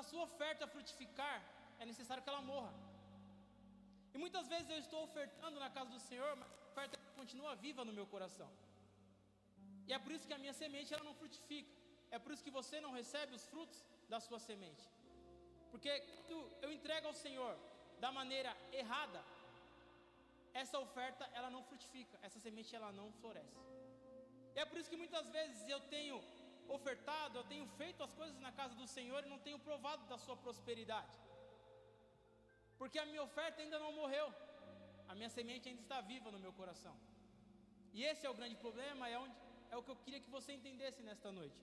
sua oferta frutificar, é necessário que ela morra. E muitas vezes eu estou ofertando na casa do Senhor, mas a oferta continua viva no meu coração. E é por isso que a minha semente ela não frutifica. É por isso que você não recebe os frutos da sua semente. Porque quando eu entrego ao Senhor da maneira errada, essa oferta ela não frutifica, essa semente ela não floresce. E é por isso que muitas vezes eu tenho ofertado, eu tenho feito as coisas na casa do Senhor e não tenho provado da sua prosperidade. Porque a minha oferta ainda não morreu, a minha semente ainda está viva no meu coração. E esse é o grande problema, é o que eu queria que você entendesse nesta noite.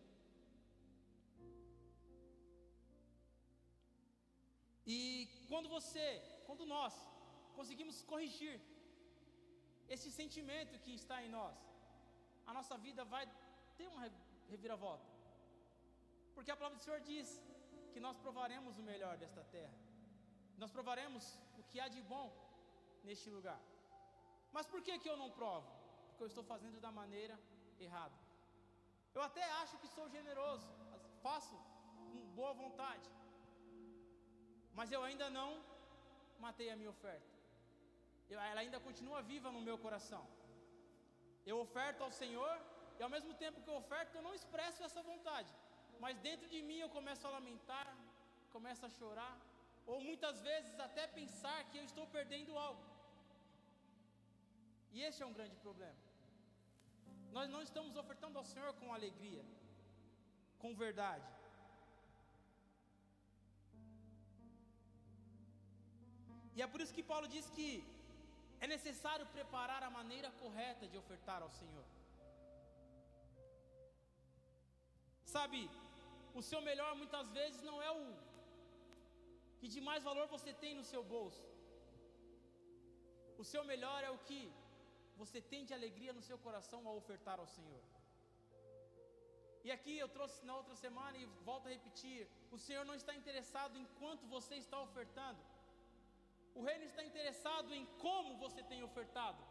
E quando nós conseguimos corrigir esse sentimento que está em nós, a nossa vida vai ter uma reviravolta. Porque a palavra do Senhor diz que nós provaremos o melhor desta terra, nós provaremos o que há de bom neste lugar. Mas por que eu não provo? Porque eu estou fazendo da maneira errada. Eu até acho que sou generoso, faço com boa vontade, mas eu ainda não matei a minha oferta. Ela ainda continua viva no meu coração. Eu oferto ao Senhor, e ao mesmo tempo que eu oferto, eu não expresso essa vontade, mas dentro de mim eu começo a lamentar, começo a chorar, ou muitas vezes até pensar que eu estou perdendo algo. E esse é um grande problema. Nós não estamos ofertando ao Senhor com alegria, com verdade. E é por isso que Paulo diz que é necessário preparar a maneira correta de ofertar ao Senhor. Sabe, o seu melhor muitas vezes não é o que de mais valor você tem no seu bolso. O seu melhor é o que você tem de alegria no seu coração ao ofertar ao Senhor. E aqui eu trouxe na outra semana e volto a repetir: o Senhor não está interessado em quanto você está ofertando. O reino está interessado em como você tem ofertado.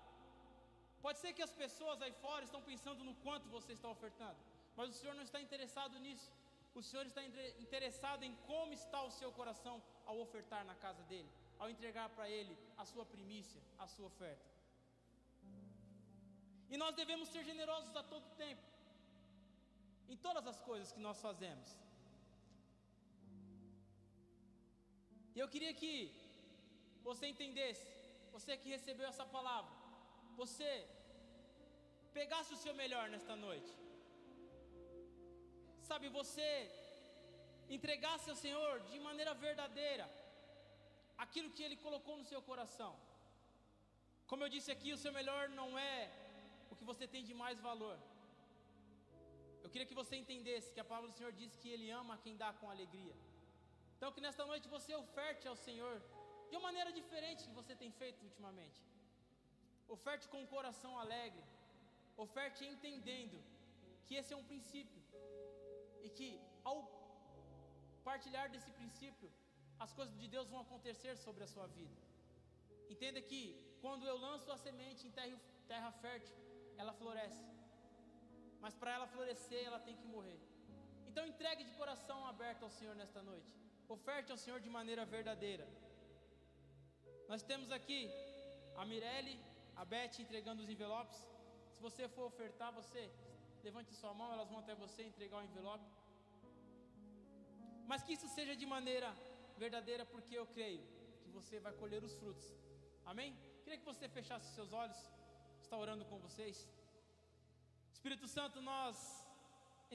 Pode ser que as pessoas aí fora estão pensando no quanto você está ofertando, mas o Senhor não está interessado nisso. O Senhor está interessado em como está o seu coração ao ofertar na casa dele, ao entregar para ele a sua primícia, a sua oferta. E nós devemos ser generosos a todo tempo, em todas as coisas que nós fazemos. E eu queria que você entendesse, você que recebeu essa palavra, você pegasse o seu melhor nesta noite. Sabe, você entregasse ao Senhor de maneira verdadeira aquilo que Ele colocou no seu coração. Como eu disse aqui, o seu melhor não é o que você tem de mais valor. Eu queria que você entendesse que a palavra do Senhor diz que Ele ama quem dá com alegria. Então que nesta noite você oferte ao Senhor de uma maneira diferente que você tem feito ultimamente. Oferte com um coração alegre. Oferte entendendo que esse é um princípio, e que ao partilhar desse princípio, as coisas de Deus vão acontecer sobre a sua vida. Entenda que quando eu lanço a semente em terra fértil, ela floresce, mas para ela florescer ela tem que morrer. Então entregue de coração aberto ao Senhor nesta noite. Oferte ao Senhor de maneira verdadeira. Nós temos aqui a Mirelle, a Beth entregando os envelopes. Se você for ofertar, você levante sua mão, elas vão até você entregar o envelope. Mas que isso seja de maneira verdadeira, porque eu creio que você vai colher os frutos. Amém? Queria que você fechasse seus olhos. Estou orando com vocês. Espírito Santo, nós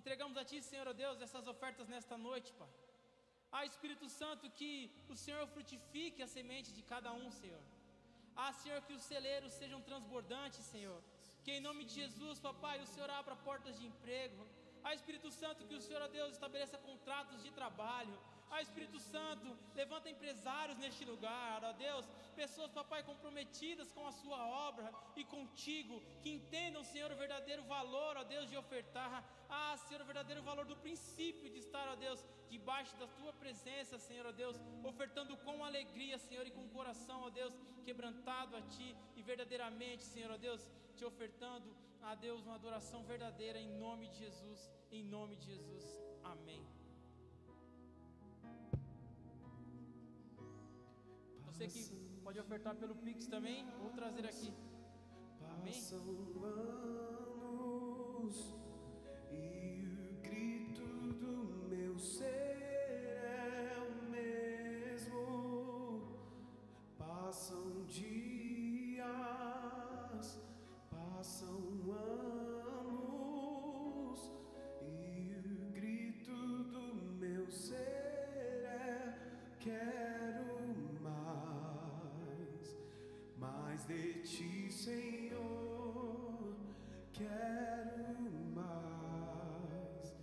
entregamos a Ti, Senhor, ó Deus, essas ofertas nesta noite, Pai. Espírito Santo, que o Senhor frutifique a semente de cada um, Senhor. Senhor, que os celeiros sejam transbordantes, Senhor. Que em nome de Jesus, Papai, o Senhor abra portas de emprego. Espírito Santo, que o Senhor, ó Deus, estabeleça contratos de trabalho. Espírito Santo, levanta empresários neste lugar, ó Deus, pessoas, Papai, comprometidas com a sua obra e contigo, que entendam, Senhor, o verdadeiro valor, ó Deus, de ofertar. Senhor, o verdadeiro valor do princípio de estar, ó Deus, debaixo da tua presença, Senhor, ó Deus, ofertando com alegria, Senhor, e com o coração, ó Deus, quebrantado a Ti, e verdadeiramente, Senhor, ó Deus, Te ofertando, a Deus, uma adoração verdadeira, em nome de Jesus, amém. Você que pode ofertar pelo Pix também, vou trazer aqui. Amém? Passam anos e o grito do meu ser é o mesmo. Passam dias, passam anos e o grito do meu ser é: quero mais de ti, Senhor, quero mais,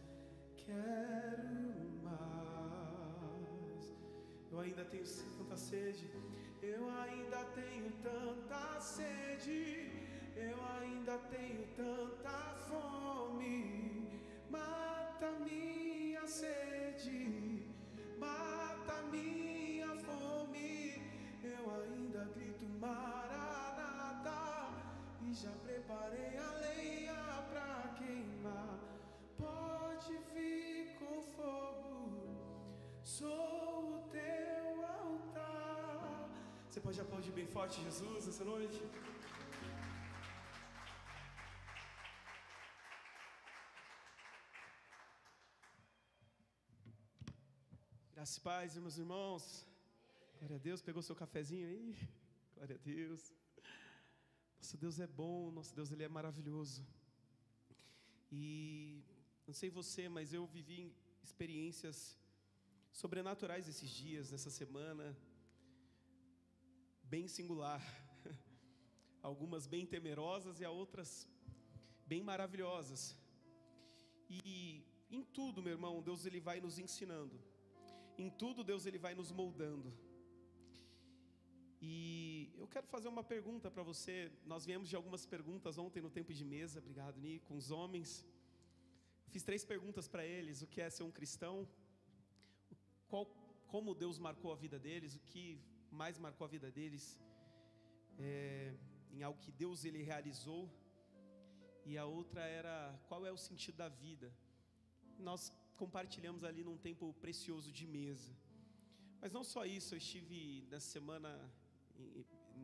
quero mais. Eu ainda tenho tanta sede, eu ainda tenho tanta sede, eu ainda tenho tanta fome. Mata minha sede, mata minha fome. Eu ainda grito Maranata, e já preparei a lenha pra queimar. Pode vir com fogo, sou o teu altar. Você pode aplaudir bem forte Jesus essa noite? Graças e paz, meus irmãos. Glória a Deus, pegou seu cafezinho aí? Glória a Deus. Nosso Deus é bom, nosso Deus Ele é maravilhoso. E não sei você, mas eu vivi experiências sobrenaturais esses dias, nessa semana, bem singular. Algumas bem temerosas e outras bem maravilhosas. E em tudo, meu irmão, Deus Ele vai nos ensinando. Em tudo Deus Ele vai nos moldando. E eu quero fazer uma pergunta para você. Nós viemos de algumas perguntas ontem no tempo de mesa, obrigado, Ni, com os homens. Fiz 3 perguntas para eles: o que é ser um cristão, como Deus marcou a vida deles, o que mais marcou a vida deles, em algo que Deus Ele realizou. E a outra era: qual é o sentido da vida? Nós compartilhamos ali num tempo precioso de mesa. Mas não só isso, eu estive nessa semana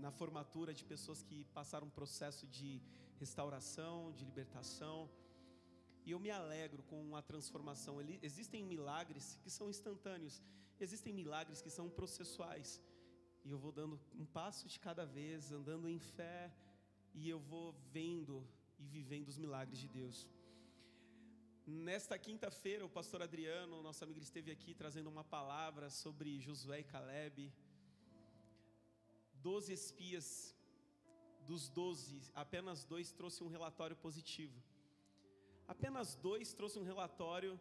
na formatura de pessoas que passaram um processo de restauração, de libertação, e eu me alegro com a transformação. Existem milagres que são instantâneos, existem milagres que são processuais, e eu vou dando um passo de cada vez, andando em fé, e eu vou vendo e vivendo os milagres de Deus. Nesta quinta-feira, o pastor Adriano, nosso amigo, esteve aqui trazendo uma palavra sobre Josué e Caleb. 12 espias, dos 12, apenas 2 trouxe um relatório positivo. Apenas 2 trouxe um relatório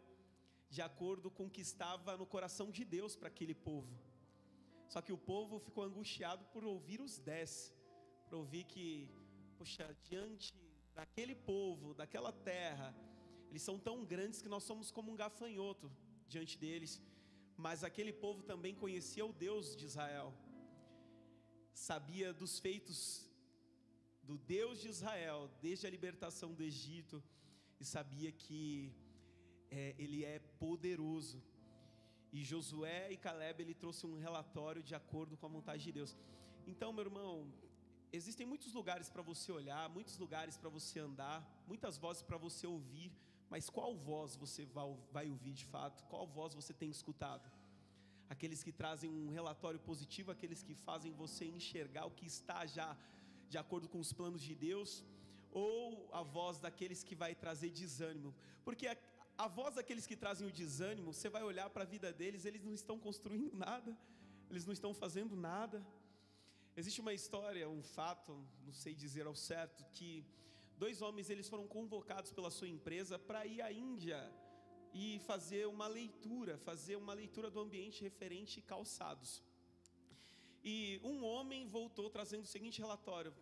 de acordo com o que estava no coração de Deus para aquele povo. Só que o povo ficou angustiado por ouvir os 10, para ouvir que, poxa, diante daquele povo, daquela terra, eles são tão grandes que nós somos como um gafanhoto diante deles. Mas aquele povo também conhecia o Deus de Israel, sabia dos feitos do Deus de Israel, desde a libertação do Egito, e sabia que Ele é poderoso. E Josué e Caleb, ele trouxe um relatório de acordo com a vontade de Deus. Então, meu irmão, existem muitos lugares para você olhar, muitos lugares para você andar, muitas vozes para você ouvir, mas qual voz você vai ouvir de fato? Qual voz você tem escutado? Aqueles que trazem um relatório positivo, aqueles que fazem você enxergar o que está já de acordo com os planos de Deus, ou a voz daqueles que vai trazer desânimo? Porque a voz daqueles que trazem o desânimo, você vai olhar para a vida deles, eles não estão construindo nada, eles não estão fazendo nada. Existe uma história, um fato, não sei dizer ao certo, que 2 homens, eles foram convocados pela sua empresa para ir à Índia e fazer uma leitura do ambiente referente a calçados. E um homem voltou trazendo o seguinte relatório: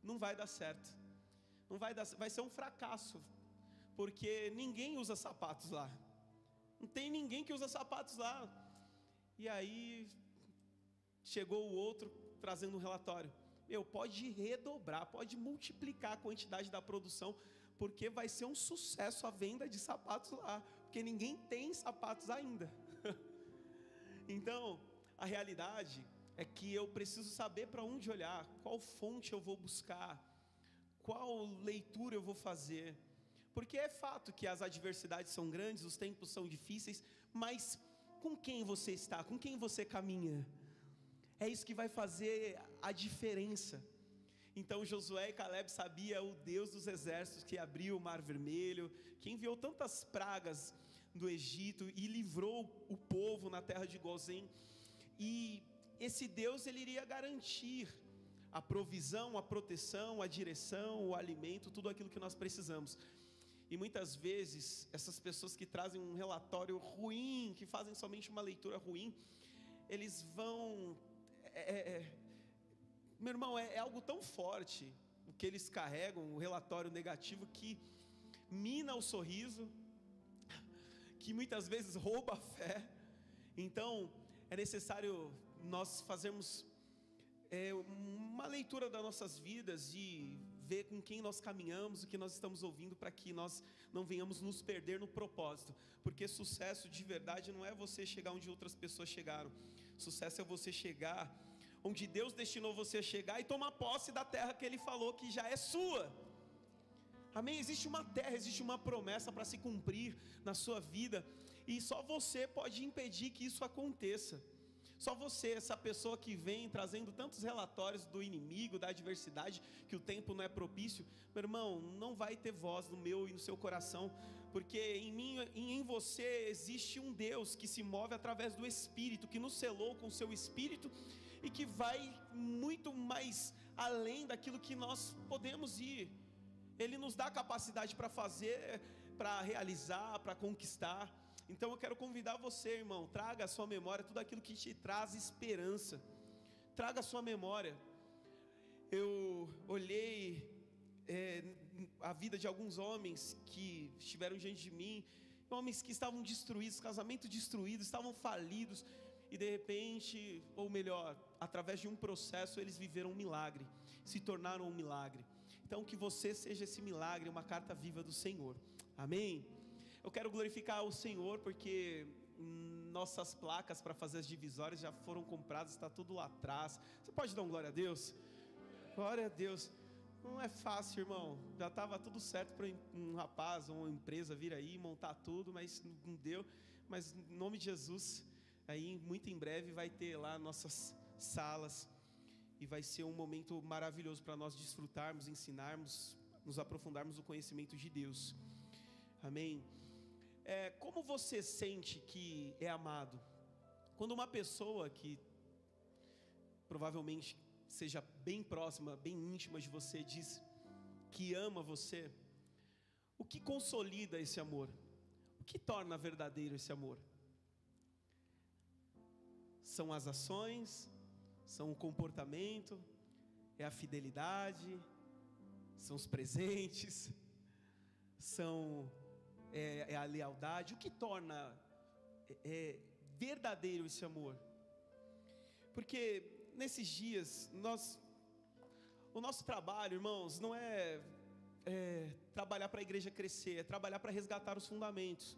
não vai dar certo, vai ser um fracasso, porque ninguém usa sapatos lá, não tem ninguém que usa sapatos lá. E aí chegou o outro trazendo um relatório: pode redobrar, pode multiplicar a quantidade da produção, porque vai ser um sucesso a venda de sapatos lá, porque ninguém tem sapatos ainda. Então, a realidade é que eu preciso saber para onde olhar, qual fonte eu vou buscar, qual leitura eu vou fazer, porque é fato que as adversidades são grandes, os tempos são difíceis, mas com quem você está, com quem você caminha, é isso que vai fazer a diferença. Então Josué e Caleb sabia o Deus dos exércitos que abriu o mar vermelho, que enviou tantas pragas do Egito e livrou o povo na terra de Gozém, e esse Deus ele iria garantir a provisão, a proteção, a direção, o alimento, tudo aquilo que nós precisamos. E muitas vezes essas pessoas que trazem um relatório ruim, que fazem somente uma leitura ruim, eles vão... meu irmão, é algo tão forte o que eles carregam, o relatório negativo, que mina o sorriso, que muitas vezes rouba a fé. Então é necessário nós fazermos uma leitura das nossas vidas e ver com quem nós caminhamos, o que nós estamos ouvindo, para que nós não venhamos nos perder no propósito, porque sucesso de verdade não é você chegar onde outras pessoas chegaram, sucesso é você chegar onde Deus destinou você a chegar e tomar posse da terra que Ele falou que já é sua. Amém? Existe uma terra, existe uma promessa para se cumprir na sua vida, e só você pode impedir que isso aconteça. Só você, essa pessoa que vem trazendo tantos relatórios do inimigo, da adversidade, que o tempo não é propício, meu irmão, não vai ter voz no meu e no seu coração, porque em mim e em você existe um Deus que se move através do Espírito, que nos selou com o seu Espírito, e que vai muito mais além daquilo que nós podemos ir. Ele nos dá capacidade para fazer, para realizar, para conquistar. Então eu quero convidar você, irmão, traga à sua memória tudo aquilo que te traz esperança, traga à sua memória. Eu olhei a vida de alguns homens que estiveram diante de mim, homens que estavam destruídos, casamento destruído, estavam falidos, e de repente, ou melhor, através de um processo eles viveram um milagre, se tornaram um milagre. Então que você seja esse milagre, uma carta viva do Senhor, amém? Eu quero glorificar o Senhor, porque nossas placas para fazer as divisórias já foram compradas, está tudo lá atrás. Você pode dar um glória a Deus? Glória a Deus. Não é fácil, irmão, já estava tudo certo para um rapaz ou uma empresa vir aí montar tudo, mas não deu. Mas em nome de Jesus, aí muito em breve vai ter lá nossas salas, e vai ser um momento maravilhoso para nós desfrutarmos, ensinarmos, nos aprofundarmos no conhecimento de Deus, amém? Como você sente que é amado? Quando uma pessoa que provavelmente seja bem próxima, bem íntima de você, diz que ama você, o que consolida esse amor? O que torna verdadeiro esse amor? São as ações, são o comportamento, é a fidelidade, são os presentes, é a lealdade. O que torna verdadeiro esse amor? Porque nesses dias, o nosso trabalho, irmãos, não é trabalhar para a igreja crescer, é trabalhar para resgatar os fundamentos.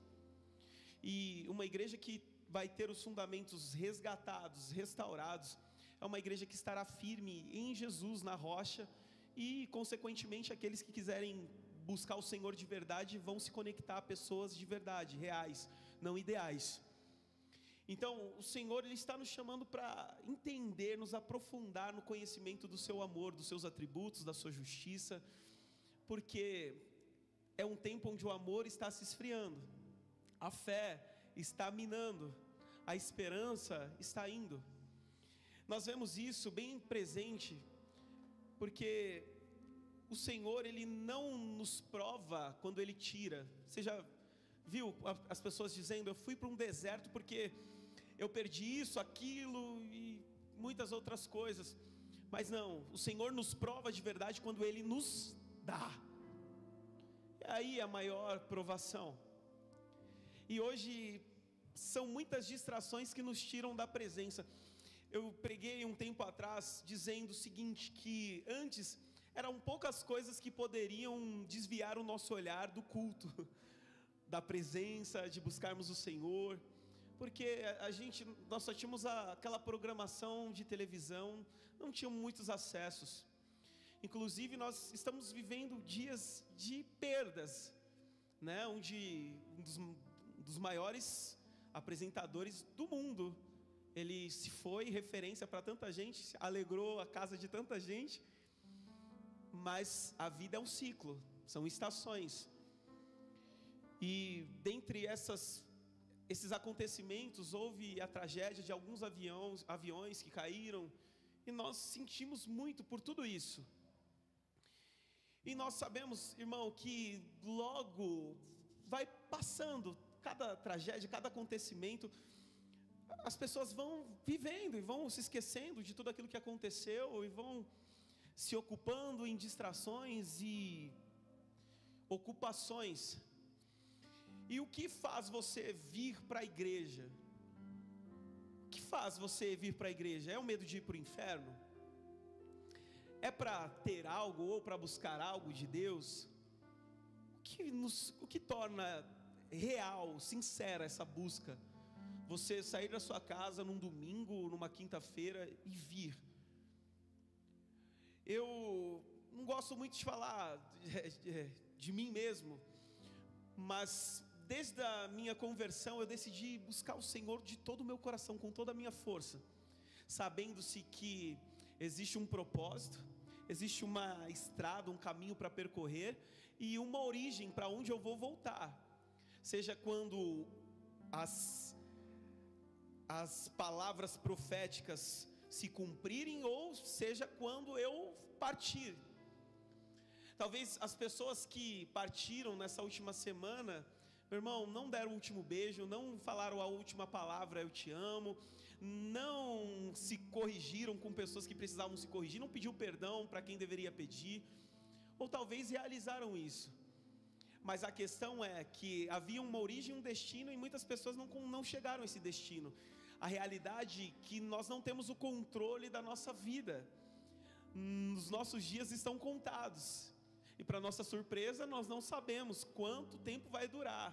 E uma igreja que vai ter os fundamentos resgatados, restaurados, é uma igreja que estará firme em Jesus, na rocha, e consequentemente aqueles que quiserem buscar o Senhor de verdade vão se conectar a pessoas de verdade, reais, não ideais. Então o Senhor ele está nos chamando para entender, nos aprofundar no conhecimento do seu amor, dos seus atributos, da sua justiça, porque é um tempo onde o amor está se esfriando, a fé está minando, a esperança está indo. Nós vemos isso bem presente, porque o Senhor ele não nos prova quando Ele tira. Você já viu as pessoas dizendo: eu fui para um deserto porque eu perdi isso, aquilo e muitas outras coisas. Mas não, o Senhor nos prova de verdade quando Ele nos dá. E aí a maior provação. E hoje são muitas distrações que nos tiram da presença. Eu preguei um tempo atrás dizendo o seguinte, que antes eram poucas coisas que poderiam desviar o nosso olhar do culto, da presença, de buscarmos o Senhor, porque nós só tínhamos aquela programação de televisão, não tínhamos muitos acessos. Inclusive nós estamos vivendo dias de perdas, né? Um dos maiores apresentadores do mundo, ele se foi, referência para tanta gente, alegrou a casa de tanta gente, mas a vida é um ciclo, são estações, e dentre esses acontecimentos, houve a tragédia de alguns aviões que caíram, e nós sentimos muito por tudo isso. E nós sabemos, irmão, que logo vai passando cada tragédia, cada acontecimento, as pessoas vão vivendo e vão se esquecendo de tudo aquilo que aconteceu e vão se ocupando em distrações e ocupações. E o que faz você vir para a igreja? O que faz você vir para a igreja? É o medo de ir para o inferno? É para ter algo ou para buscar algo de Deus? O que torna real, sincera essa busca? Você sair da sua casa num domingo, numa quinta-feira e vir. Eu não gosto muito de falar de mim mesmo, mas desde a minha conversão eu decidi buscar o Senhor de todo o meu coração, com toda a minha força, sabendo-se que existe um propósito, existe uma estrada, um caminho para percorrer e uma origem para onde eu vou voltar, seja quando as palavras proféticas se cumprirem ou seja quando eu partir. Talvez as pessoas que partiram nessa última semana, meu irmão, não deram o último beijo, não falaram a última palavra, eu te amo, não se corrigiram com pessoas que precisavam se corrigir, não pediu perdão para quem deveria pedir, ou talvez realizaram isso. Mas a questão é que havia uma origem e um destino, e muitas pessoas não chegaram a esse destino. A realidade é que nós não temos o controle da nossa vida, os nossos dias estão contados, e para nossa surpresa nós não sabemos quanto tempo vai durar.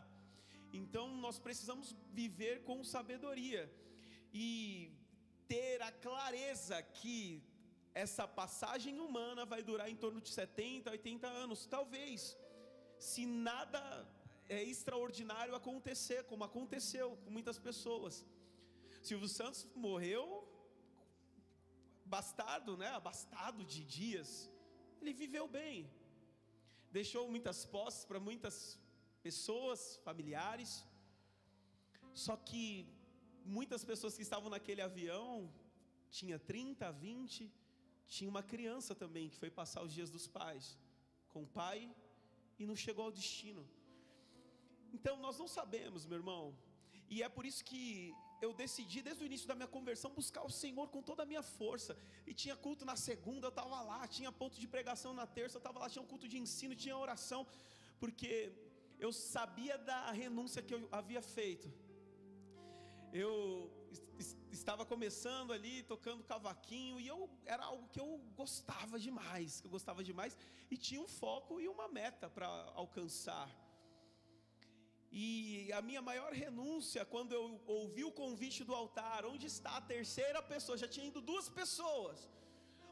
Então nós precisamos viver com sabedoria e ter a clareza que essa passagem humana vai durar em torno de 70, 80 anos, talvez, se nada extraordinário acontecer, como aconteceu com muitas pessoas. Silvio Santos morreu abastado de dias. Ele viveu bem, deixou muitas posses para muitas pessoas, familiares. Só que muitas pessoas que estavam naquele avião, tinha 30, 20, tinha uma criança também que foi passar os dias dos pais com o pai e não chegou ao destino. Então nós não sabemos, meu irmão, e é por isso que eu decidi desde o início da minha conversão buscar o Senhor com toda a minha força. E tinha culto na segunda, eu estava lá, tinha ponto de pregação na terça, eu estava lá, tinha um culto de ensino, tinha oração, porque eu sabia da renúncia que eu havia feito. Eu estava começando ali, tocando cavaquinho, e era algo que eu gostava demais, e tinha um foco e uma meta para alcançar. E a minha maior renúncia, quando eu ouvi o convite do altar, onde está a terceira pessoa? Já tinha ido 2 pessoas.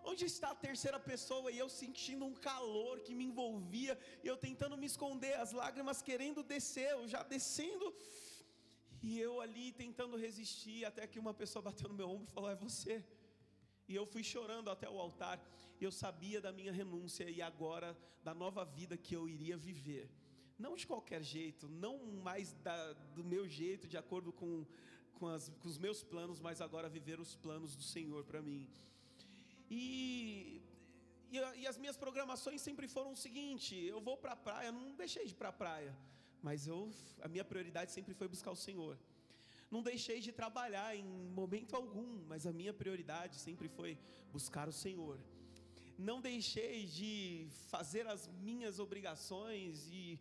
Onde está a terceira pessoa? E eu sentindo um calor que me envolvia, e eu tentando me esconder, as lágrimas querendo descer, eu já descendo, e eu ali tentando resistir, até que uma pessoa bateu no meu ombro e falou: é você. E eu fui chorando até o altar, e eu sabia da minha renúncia, e agora da nova vida que eu iria viver. Não de qualquer jeito, não mais do meu jeito, de acordo com os meus planos, mas agora viver os planos do Senhor para mim. E as minhas programações sempre foram o seguinte: eu vou para a praia, não deixei de ir para a praia, mas a minha prioridade sempre foi buscar o Senhor. Não deixei de trabalhar em momento algum, mas a minha prioridade sempre foi buscar o Senhor. Não deixei de fazer as minhas obrigações e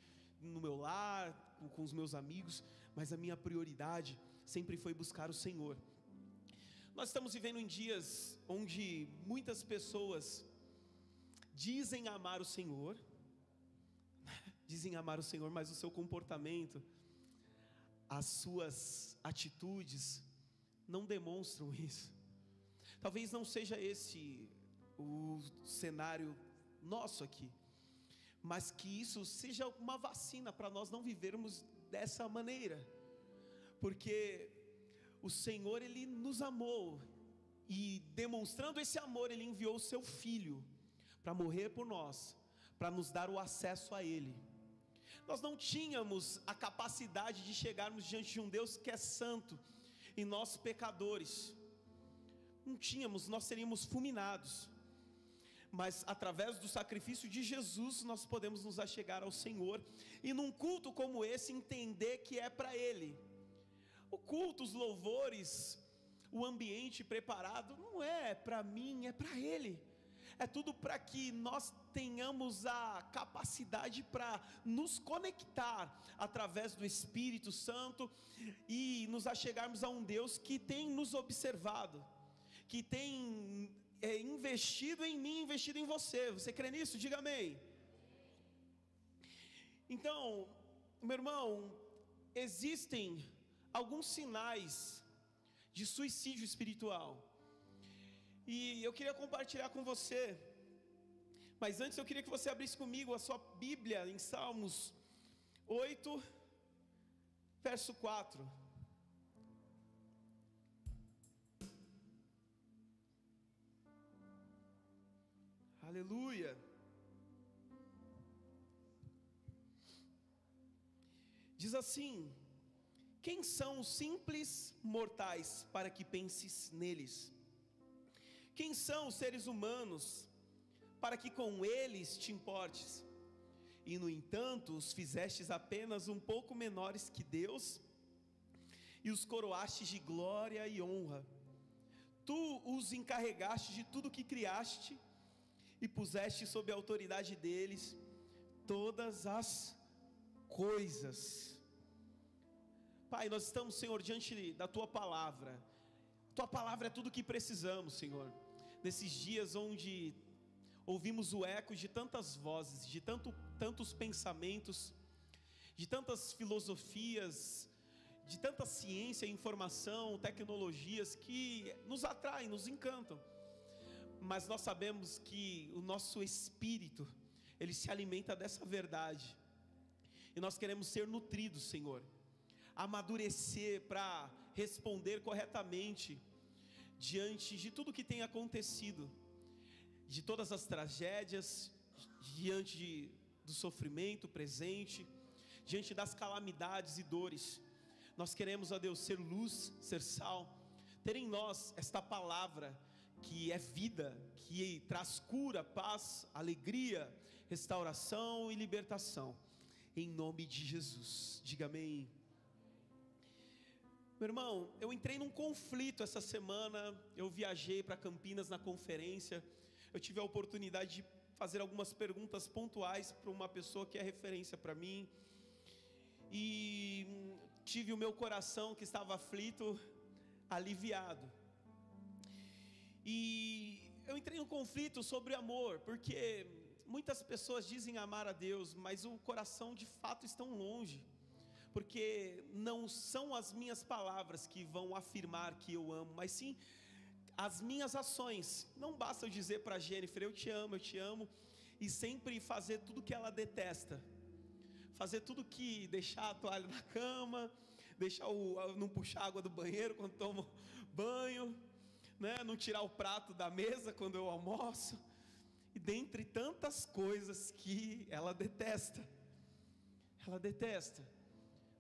no meu lar, com os meus amigos, mas a minha prioridade sempre foi buscar o Senhor. Nós estamos vivendo em dias onde muitas pessoas dizem amar o Senhor, mas o seu comportamento as suas atitudes não demonstram isso. Talvez não seja esse o cenário nosso aqui, mas que isso seja uma vacina para nós não vivermos dessa maneira, porque o Senhor, Ele nos amou, e demonstrando esse amor, Ele enviou o seu Filho para morrer por nós, para nos dar o acesso a Ele. Nós não tínhamos a capacidade de chegarmos diante de um Deus que é santo, e nós pecadores, não tínhamos, nós seríamos fulminados. Mas através do sacrifício de Jesus, nós podemos nos achegar ao Senhor, e num culto como esse, entender que é para Ele. O culto, os louvores, o ambiente preparado, não é para mim, é para Ele. É tudo para que nós tenhamos a capacidade para nos conectar através do Espírito Santo e nos achegarmos a um Deus que tem nos observado, que tem investido em mim, investido em você. Você crê nisso? Diga amém. Então, meu irmão, existem alguns sinais de suicídio espiritual, e eu queria compartilhar com você. Mas antes eu queria que você abrisse comigo a sua Bíblia em Salmos 8, verso 4. Aleluia. Diz assim: quem são os simples mortais para que penses neles? Quem são os seres humanos para que com eles te importes? E no entanto os fizestes apenas um pouco menores que Deus, e os coroastes de glória e honra. Tu os encarregaste de tudo que criaste, e puseste sob a autoridade deles todas as coisas. Pai, nós estamos, Senhor, diante da Tua Palavra. Tua Palavra é tudo o que precisamos, Senhor. Nesses dias onde ouvimos o eco de tantas vozes, de tantos pensamentos, de tantas filosofias, de tanta ciência, informação, tecnologias que nos atraem, nos encantam. Mas nós sabemos que o nosso espírito, ele se alimenta dessa verdade, e nós queremos ser nutridos, Senhor, amadurecer para responder corretamente diante de tudo que tem acontecido, de todas as tragédias, diante do sofrimento presente, diante das calamidades e dores. Nós queremos, ó Deus, ser luz, ser sal, ter em nós esta palavra que é vida, que traz cura, paz, alegria, restauração e libertação, em nome de Jesus. Diga amém. Meu irmão, eu entrei num conflito essa semana. Eu viajei para Campinas na conferência. Eu tive a oportunidade de fazer algumas perguntas pontuais para uma pessoa que é referência para mim, e tive o meu coração que estava aflito aliviado. E eu entrei num conflito sobre amor, porque muitas pessoas dizem amar a Deus, mas o coração de fato estão longe, porque não são as minhas palavras que vão afirmar que eu amo, mas sim as minhas ações. Não basta eu dizer para Jennifer, eu te amo, e sempre fazer tudo que ela detesta, fazer tudo que deixar a toalha na cama, não puxar água do banheiro quando tomo banho, né? Não tirar o prato da mesa quando eu almoço, e dentre tantas coisas que ela detesta,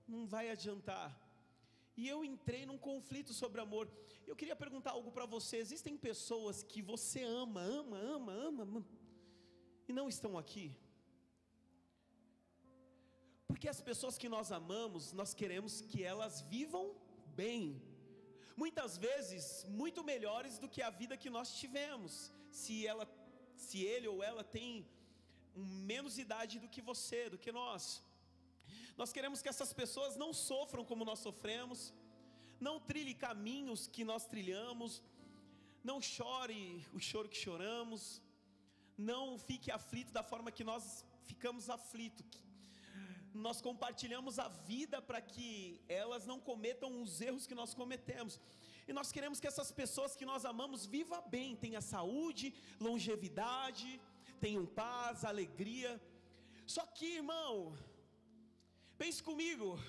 não vai adiantar. E eu entrei num conflito sobre amor. Eu queria perguntar algo para você: existem pessoas que você ama, e não estão aqui? Porque as pessoas que nós amamos, nós queremos que elas vivam bem, muitas vezes muito melhores do que a vida que nós tivemos. Se ele ou ela tem menos idade do que você, do que nós queremos que essas pessoas não sofram como nós sofremos, não trilhe caminhos que nós trilhamos, não chore o choro que choramos, não fique aflito da forma que nós ficamos aflitos. nós compartilhamos a vida para que elas não cometam os erros que nós cometemos. E nós queremos que essas pessoas que nós amamos vivam bem, tenham saúde, longevidade, tenham paz, alegria. Só que, irmão, pense comigo,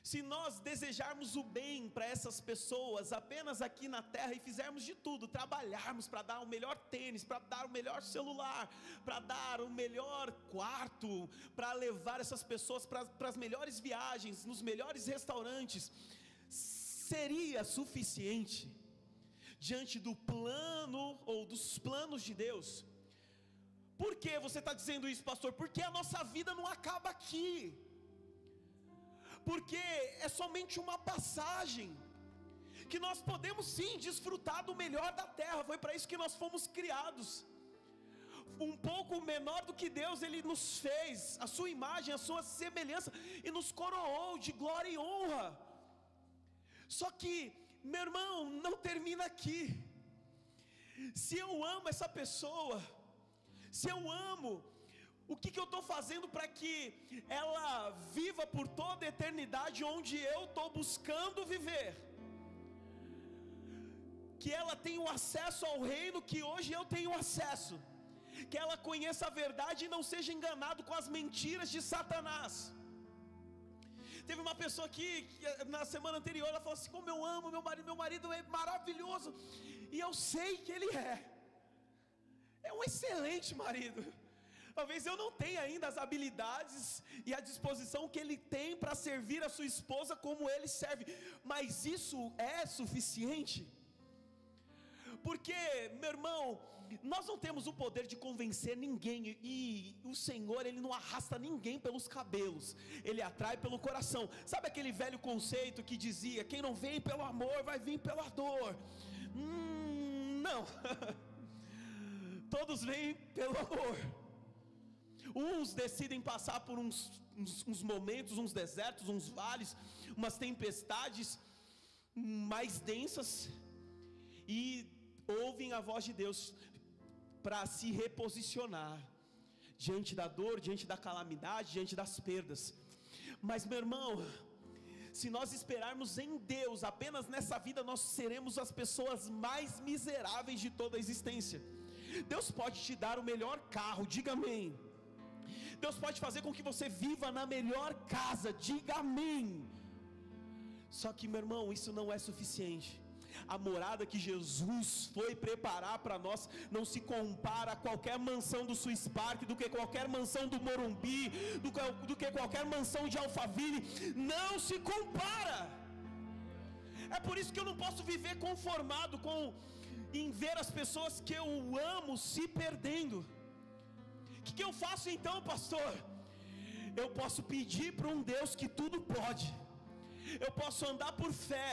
se nós desejarmos o bem para essas pessoas apenas aqui na terra e fizermos de tudo, trabalharmos para dar o melhor tênis, para dar o melhor celular, para dar o melhor quarto, para levar essas pessoas para as melhores viagens, nos melhores restaurantes, seria suficiente diante do plano ou dos planos de Deus? Por que você está dizendo isso, pastor? Porque a nossa vida não acaba aqui, porque é somente uma passagem, que nós podemos sim desfrutar do melhor da terra. Foi para isso que nós fomos criados, um pouco menor do que Deus. Ele nos fez a sua imagem, a sua semelhança, e nos coroou de glória e honra. Só que, meu irmão, não termina aqui. Se eu amo essa pessoa, se eu amo, o que eu estou fazendo para que ela viva por toda a eternidade onde eu estou buscando viver? Que ela tenha o acesso ao reino que hoje eu tenho acesso, que ela conheça a verdade e não seja enganado com as mentiras de Satanás. Teve uma pessoa aqui, que na semana anterior, ela falou assim: como eu amo meu marido é maravilhoso, e eu sei que ele é um excelente marido. Talvez eu não tenha ainda as habilidades e a disposição que ele tem para servir a sua esposa como ele serve, mas isso é suficiente? Porque, meu irmão, nós não temos o poder de convencer ninguém, e o Senhor, Ele não arrasta ninguém pelos cabelos, Ele atrai pelo coração. Sabe aquele velho conceito que dizia: quem não vem pelo amor, vai vir pela dor? Não, todos vêm pelo amor. Uns decidem passar por uns momentos, uns desertos, uns vales, umas tempestades mais densas, e ouvem a voz de Deus para se reposicionar diante da dor, diante da calamidade, diante das perdas. Mas, meu irmão, se nós esperarmos em Deus apenas nessa vida, nós seremos as pessoas mais miseráveis de toda a existência. Deus pode te dar o melhor carro, diga amém. Deus pode fazer com que você viva na melhor casa, diga amém. Só que, meu irmão, isso não é suficiente. A morada que Jesus foi preparar para nós não se compara a qualquer mansão do Swiss Park, do que qualquer mansão do Morumbi, do que qualquer mansão de Alphaville. Não se compara. É por isso que eu não posso viver conformado em ver as pessoas que eu amo se perdendo. O que eu faço então, pastor? Eu posso pedir para um Deus que tudo pode. Eu posso andar por fé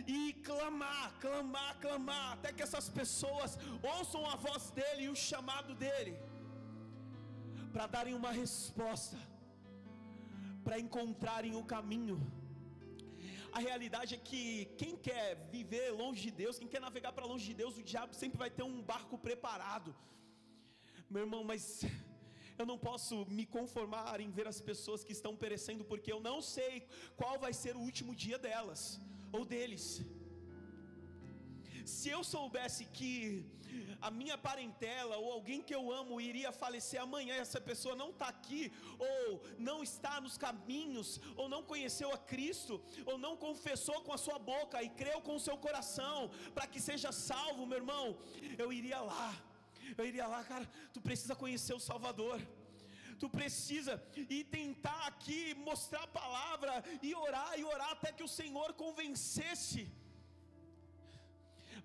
e clamar, até que essas pessoas ouçam a voz dEle e o chamado dEle, para darem uma resposta, para encontrarem o caminho. A realidade é que quem quer viver longe de Deus, quem quer navegar para longe de Deus, o diabo sempre vai ter um barco preparado. Meu irmão, mas eu não posso me conformar em ver as pessoas que estão perecendo, porque eu não sei qual vai ser o último dia delas ou deles. Se eu soubesse que a minha parentela ou alguém que eu amo iria falecer amanhã, e essa pessoa não está aqui, ou não está nos caminhos, ou não conheceu a Cristo, ou não confessou com a sua boca e creu com o seu coração para que seja salvo, meu irmão, eu iria lá, cara, tu precisa conhecer o Salvador, tu precisa e tentar aqui mostrar a palavra e orar até que o Senhor convencesse.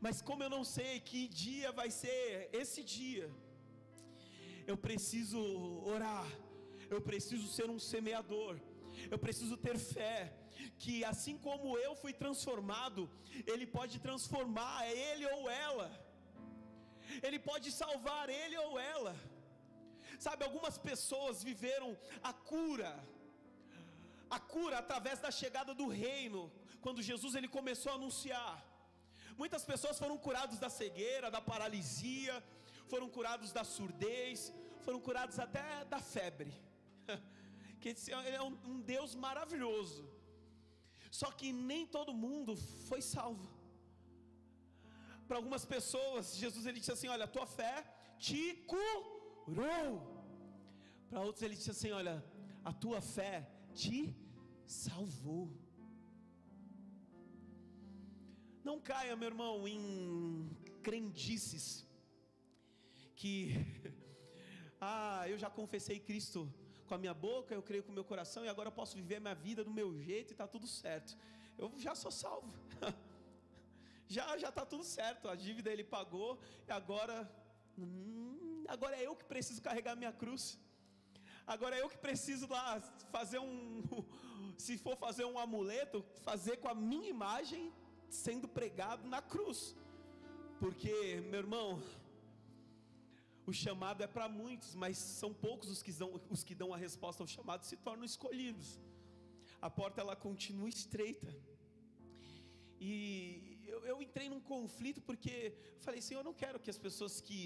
Mas como eu não sei que dia vai ser esse dia, eu preciso orar, eu preciso ser um semeador, eu preciso ter fé, que assim como eu fui transformado, Ele pode transformar ele ou ela, Ele pode salvar ele ou ela. Sabe, algumas pessoas viveram a cura através da chegada do reino, quando Jesus ele começou a anunciar. Muitas pessoas foram curadas da cegueira, da paralisia, foram curados da surdez, foram curados até da febre. porque Ele é um Deus maravilhoso. Só que nem todo mundo foi salvo. Para algumas pessoas, Jesus ele disse assim: olha, a tua fé te curou. Para outros ele disse assim: olha, a tua fé te salvou. Não caia, meu irmão, em crendices que eu já confessei Cristo com a minha boca, eu creio com o meu coração, e agora eu posso viver minha vida do meu jeito e está tudo certo. Eu já sou salvo. Já está tudo certo, a dívida Ele pagou, e agora é eu que preciso carregar minha cruz. Agora é eu que preciso lá fazer se for fazer um amuleto, fazer com a minha imagem sendo pregado na cruz. Porque, meu irmão, o chamado é para muitos, mas são poucos os que dão a resposta ao chamado, se tornam escolhidos. A porta ela continua estreita. E eu entrei num conflito, porque falei: Senhor, eu não quero que as pessoas que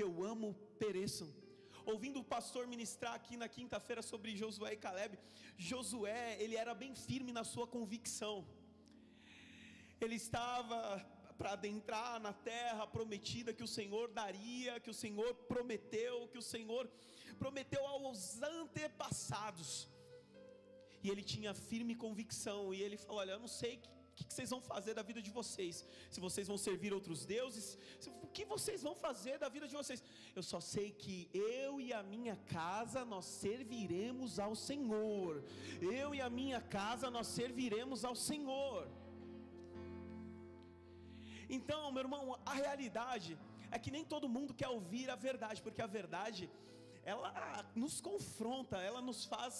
eu amo pereçam. Ouvindo o pastor ministrar aqui na quinta-feira sobre Josué e Caleb, Josué, ele era bem firme na sua convicção. Ele estava para adentrar na terra prometida que o Senhor daria, que o Senhor prometeu, aos antepassados. E ele tinha firme convicção, e ele falou: olha, eu não sei o que vocês vão fazer da vida de vocês, se vocês vão servir outros deuses, o que vocês vão fazer da vida de vocês, eu só sei que eu e a minha casa nós serviremos ao Senhor. Eu e a minha casa nós serviremos ao Senhor. Então, meu irmão, a realidade é que nem todo mundo quer ouvir a verdade, porque a verdade, ela nos confronta, ela nos faz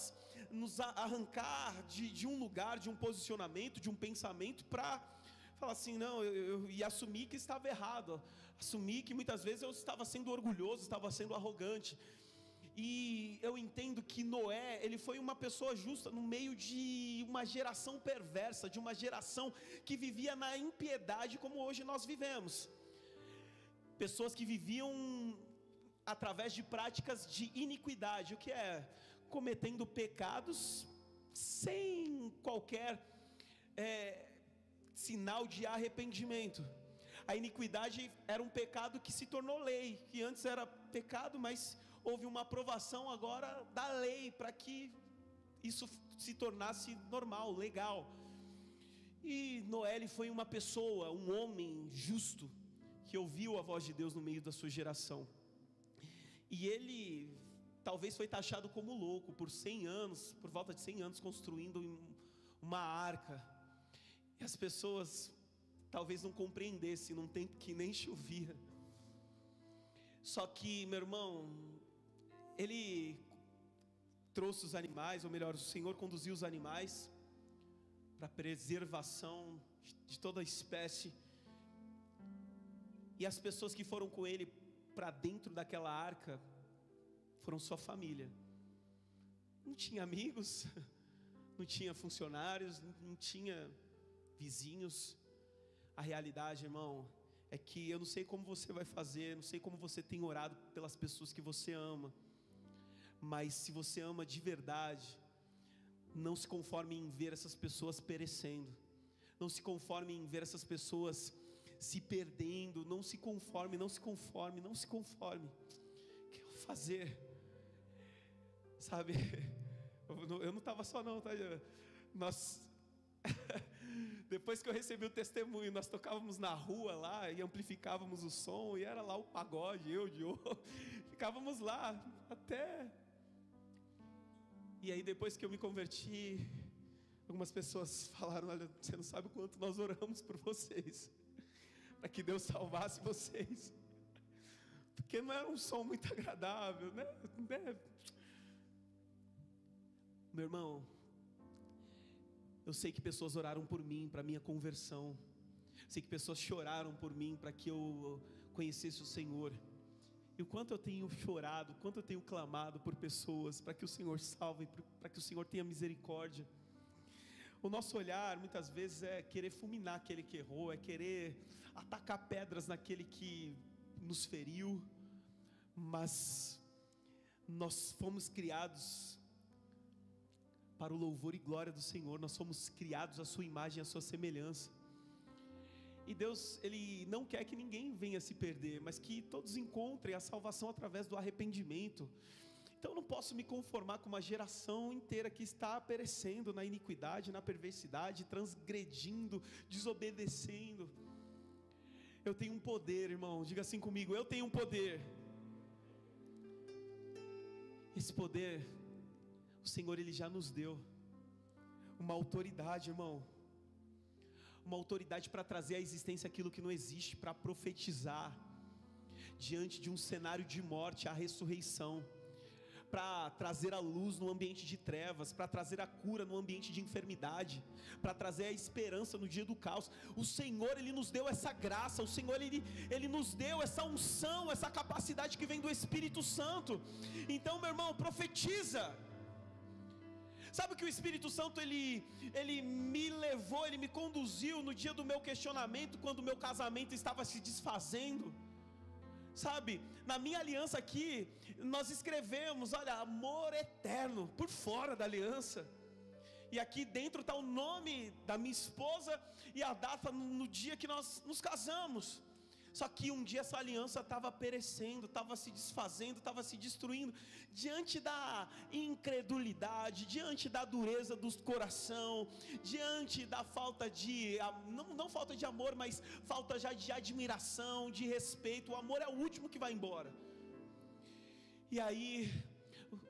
nos arrancar de um lugar, de um posicionamento, de um pensamento, para falar assim: não, e assumir que estava errado, assumir que muitas vezes eu estava sendo orgulhoso, estava sendo arrogante. E eu entendo que Noé, ele foi uma pessoa justa no meio de uma geração perversa, de uma geração que vivia na impiedade como hoje nós vivemos. Pessoas que viviam através de práticas de iniquidade. O que é? Cometendo pecados sem qualquer sinal de arrependimento. A iniquidade era um pecado que se tornou lei, que antes era pecado, mas houve uma aprovação agora da lei para que isso se tornasse normal, legal. E Noé, ele foi uma pessoa, um homem justo, que ouviu a voz de Deus no meio da sua geração. E ele talvez foi taxado como louco por 100 anos, por volta de 100 anos, construindo uma arca. E as pessoas talvez não compreendessem num tempo que nem chovia. Só que, meu irmão, ele trouxe os animais, ou melhor, o Senhor conduziu os animais para preservação de toda a espécie. E as pessoas que foram com ele para dentro daquela arca foram sua família. Não tinha amigos, não tinha funcionários, não tinha vizinhos. A realidade, irmão, é que eu não sei como você vai fazer, não sei como você tem orado pelas pessoas que você ama, mas se você ama de verdade, não se conforme em ver essas pessoas perecendo, não se conforme em ver essas pessoas se perdendo, não se conforme. O que eu vou fazer? Sabe, eu não estava só não, tá? Depois que eu recebi o testemunho, nós tocávamos na rua lá e amplificávamos o som, e era lá o pagode, ficávamos lá até. E aí depois que eu me converti, algumas pessoas falaram: olha, você não sabe o quanto nós oramos por vocês, para que Deus salvasse vocês, porque não era um som muito agradável, né? Meu irmão, eu sei que pessoas oraram por mim, para minha conversão. Sei que pessoas choraram por mim, para que eu conhecesse o Senhor. E o quanto eu tenho chorado, o quanto eu tenho clamado por pessoas, para que o Senhor salve, para que o Senhor tenha misericórdia. O nosso olhar muitas vezes é querer fulminar aquele que errou, é querer atacar pedras naquele que nos feriu. Mas nós fomos criados para o louvor e glória do Senhor. Nós somos criados à sua imagem e à sua semelhança. E Deus, Ele não quer que ninguém venha se perder, mas que todos encontrem a salvação através do arrependimento. Então eu não posso me conformar com uma geração inteira que está perecendo na iniquidade, na perversidade, transgredindo, desobedecendo. Eu tenho um poder, irmão, diga assim comigo: eu tenho um poder. Esse poder, o Senhor, Ele já nos deu uma autoridade, irmão, uma autoridade para trazer à existência aquilo que não existe, para profetizar diante de um cenário de morte, a ressurreição, para trazer a luz no ambiente de trevas, para trazer a cura no ambiente de enfermidade, para trazer a esperança no dia do caos. O Senhor, Ele nos deu essa graça, o Senhor, Ele nos deu essa unção, essa capacidade que vem do Espírito Santo. Então, meu irmão, profetiza. Sabe que o Espírito Santo, ele me levou, Ele me conduziu no dia do meu questionamento, quando o meu casamento estava se desfazendo. Sabe, na minha aliança aqui, nós escrevemos, olha, amor eterno, por fora da aliança. E aqui dentro está o nome da minha esposa e a data no dia que nós nos casamos. Só que um dia essa aliança estava perecendo, estava se desfazendo, estava se destruindo, diante da incredulidade, diante da dureza do coração, diante da falta de, não falta de amor, mas falta já de admiração, de respeito. O amor é o último que vai embora. E aí,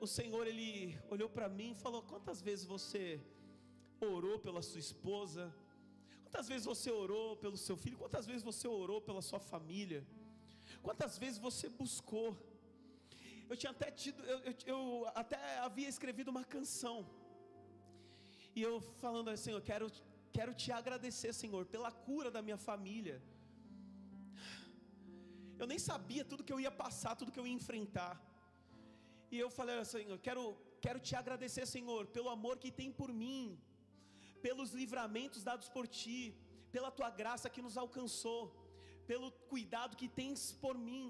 o Senhor, Ele olhou para mim e falou: quantas vezes você orou pela sua esposa? Quantas vezes você orou pelo seu filho? Quantas vezes você orou pela sua família? Quantas vezes você buscou? Eu tinha até eu até havia escrevido uma canção, e eu falando assim: eu quero te agradecer, Senhor, pela cura da minha família. Eu nem sabia tudo que eu ia passar, tudo que eu ia enfrentar. E eu falei assim: eu quero te agradecer, Senhor, pelo amor que tem por mim, pelos livramentos dados por Ti, pela Tua graça que nos alcançou, pelo cuidado que tens por mim.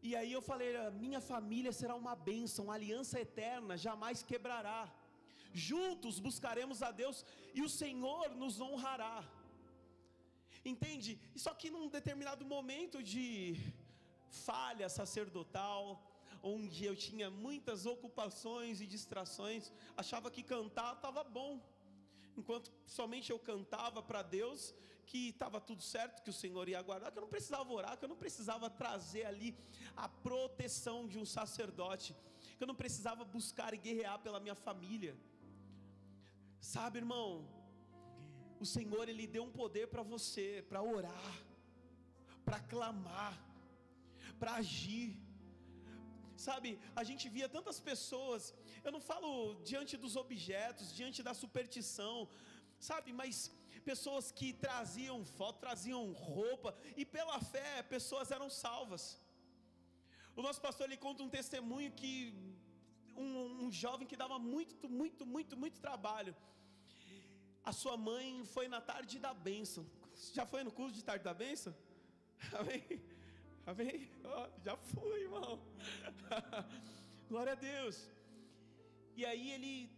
E aí eu falei: minha família será uma bênção, uma aliança eterna, jamais quebrará. Juntos buscaremos a Deus e o Senhor nos honrará. Entende? Só que num determinado momento de falha sacerdotal, onde eu tinha muitas ocupações e distrações, achava que cantar estava bom, enquanto somente eu cantava para Deus, que estava tudo certo, que o Senhor ia guardar, que eu não precisava orar, que eu não precisava trazer ali a proteção de um sacerdote, que eu não precisava buscar e guerrear pela minha família. Sabe, irmão, o Senhor, Ele deu um poder para você, para orar, para clamar, para agir. Sabe, a gente via tantas pessoas, eu não falo diante dos objetos, diante da superstição, sabe, mas pessoas que traziam foto, traziam roupa, e pela fé, pessoas eram salvas. O nosso pastor, ele conta um testemunho que um jovem que dava muito trabalho, a sua mãe foi na tarde da bênção. Já foi no curso de tarde da bênção? Amém? Amém? Oh, já fui, irmão. Glória a Deus. E aí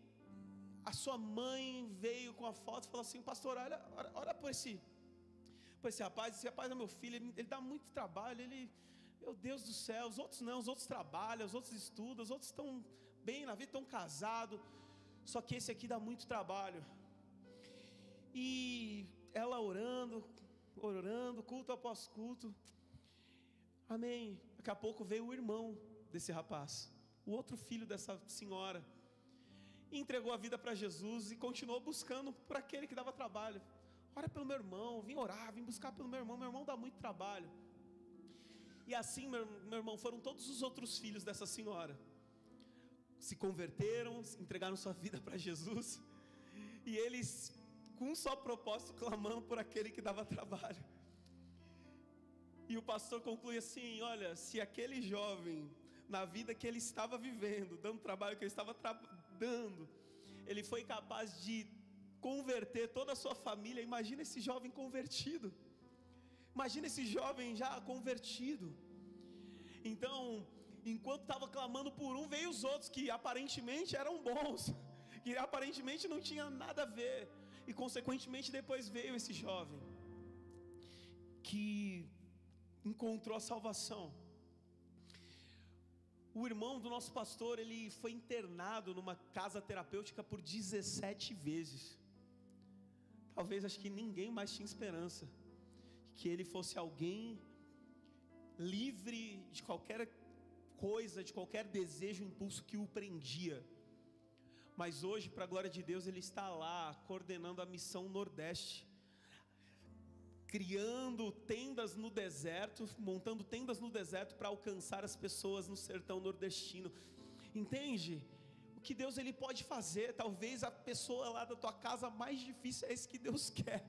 a sua mãe veio com a foto e falou assim: pastor, olha por esse rapaz é meu filho, ele dá muito trabalho, meu Deus do céu, os outros não, os outros trabalham, os outros estudam, os outros estão bem na vida, estão casados, só que esse aqui dá muito trabalho. E ela orando, culto após culto. Amém. Daqui a pouco veio o irmão desse rapaz, o outro filho dessa senhora, e entregou a vida para Jesus e continuou buscando por aquele que dava trabalho. Ora pelo meu irmão, vim orar, vim buscar pelo meu irmão dá muito trabalho. E assim, meu irmão, foram todos os outros filhos dessa senhora, se converteram, entregaram sua vida para Jesus, e eles com um só propósito, clamando por aquele que dava trabalho. E o pastor conclui assim: olha, se aquele jovem, na vida que ele estava vivendo, dando trabalho que ele estava dando, ele foi capaz de converter toda a sua família, imagina esse jovem convertido, imagina esse jovem já convertido. Então, enquanto estava clamando por um, veio os outros que aparentemente eram bons, que aparentemente não tinha nada a ver. E consequentemente depois veio esse jovem que encontrou a salvação. O irmão do nosso pastor, ele foi internado numa casa terapêutica por 17 vezes. Talvez, acho que ninguém mais tinha esperança que ele fosse alguém livre de qualquer coisa, de qualquer desejo, impulso que o prendia. Mas hoje, para a glória de Deus, ele está lá coordenando a missão Nordeste, criando tendas no deserto, montando tendas no deserto para alcançar as pessoas no sertão nordestino. Entende? O que Deus ele pode fazer? Talvez a pessoa lá da tua casa mais difícil é esse que Deus quer.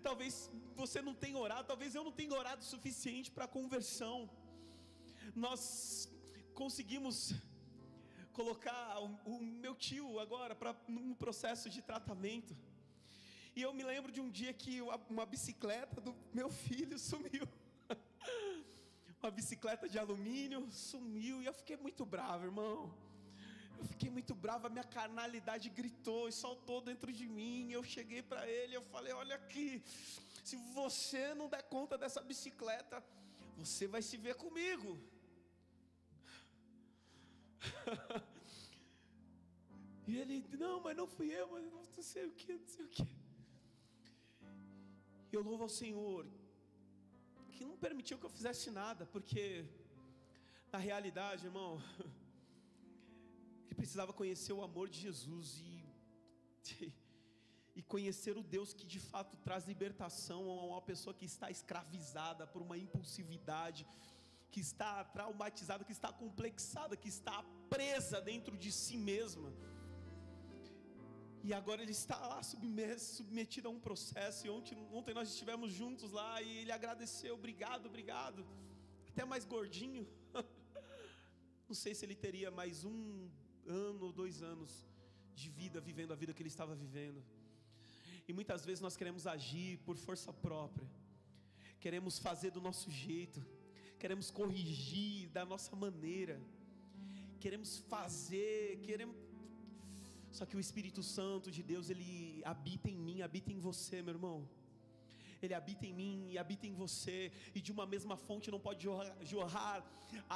Talvez você não tenha orado, talvez eu não tenha orado o suficiente para a conversão. Nós conseguimos colocar o meu tio agora num processo de tratamento. E eu me lembro de um dia que uma bicicleta do meu filho sumiu. Uma bicicleta de alumínio sumiu. E eu fiquei muito bravo, irmão. Eu fiquei muito bravo. A minha carnalidade gritou e saltou dentro de mim. Eu cheguei para ele, eu falei: olha aqui, se você não der conta dessa bicicleta, você vai se ver comigo. E ele: não, mas não fui eu, mas não sei o que, não sei o que. E eu louvo ao Senhor que não permitiu que eu fizesse nada, porque na realidade, irmão, ele precisava conhecer o amor de Jesus e conhecer o Deus que de fato traz libertação a uma pessoa que está escravizada por uma impulsividade, que está traumatizada, que está complexada, que está presa dentro de si mesma. E agora ele está lá submetido a um processo. E ontem nós estivemos juntos lá e ele agradeceu: obrigado, obrigado. Até mais gordinho. Não sei se ele teria mais 1 ano ou 2 anos de vida, vivendo a vida que ele estava vivendo. E muitas vezes nós queremos agir por força própria, queremos fazer do nosso jeito, queremos corrigir da nossa maneira, queremos fazer, só que o Espírito Santo de Deus, ele habita em mim, habita em você, meu irmão. Ele habita em mim e habita em você. E de uma mesma fonte não pode jorrar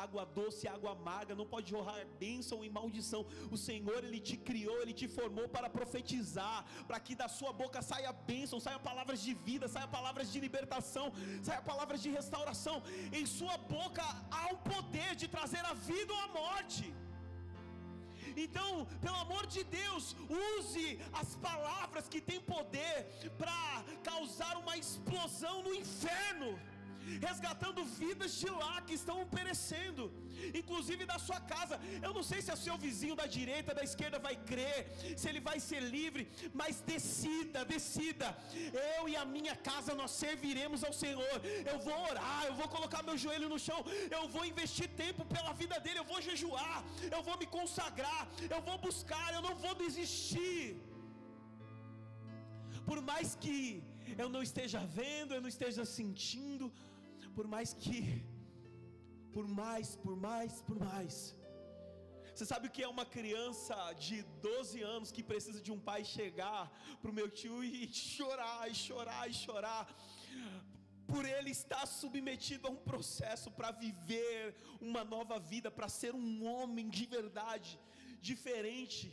água doce e água amarga, não pode jorrar bênção e maldição. O Senhor, ele te criou, ele te formou para profetizar, para que da sua boca saia bênção, saia palavras de vida, saia palavras de libertação, saia palavras de restauração. Em sua boca há um poder de trazer a vida ou a morte. Então, pelo amor de Deus, use as palavras que têm poder para causar uma explosão no inferno, resgatando vidas de lá que estão perecendo, inclusive da sua casa. Eu não sei se é o seu vizinho da direita, da esquerda vai crer, se ele vai ser livre, mas decida. Eu e a minha casa, nós serviremos ao Senhor. Eu vou orar, eu vou colocar meu joelho no chão, eu vou investir tempo pela vida dele, eu vou jejuar, eu vou me consagrar, eu vou buscar, eu não vou desistir. Por mais que eu não esteja vendo, eu não esteja sentindo, por mais. Você sabe o que é uma criança de 12 anos que precisa de um pai chegar para o meu tio e chorar, por ele estar submetido a um processo para viver uma nova vida, para ser um homem de verdade, diferente,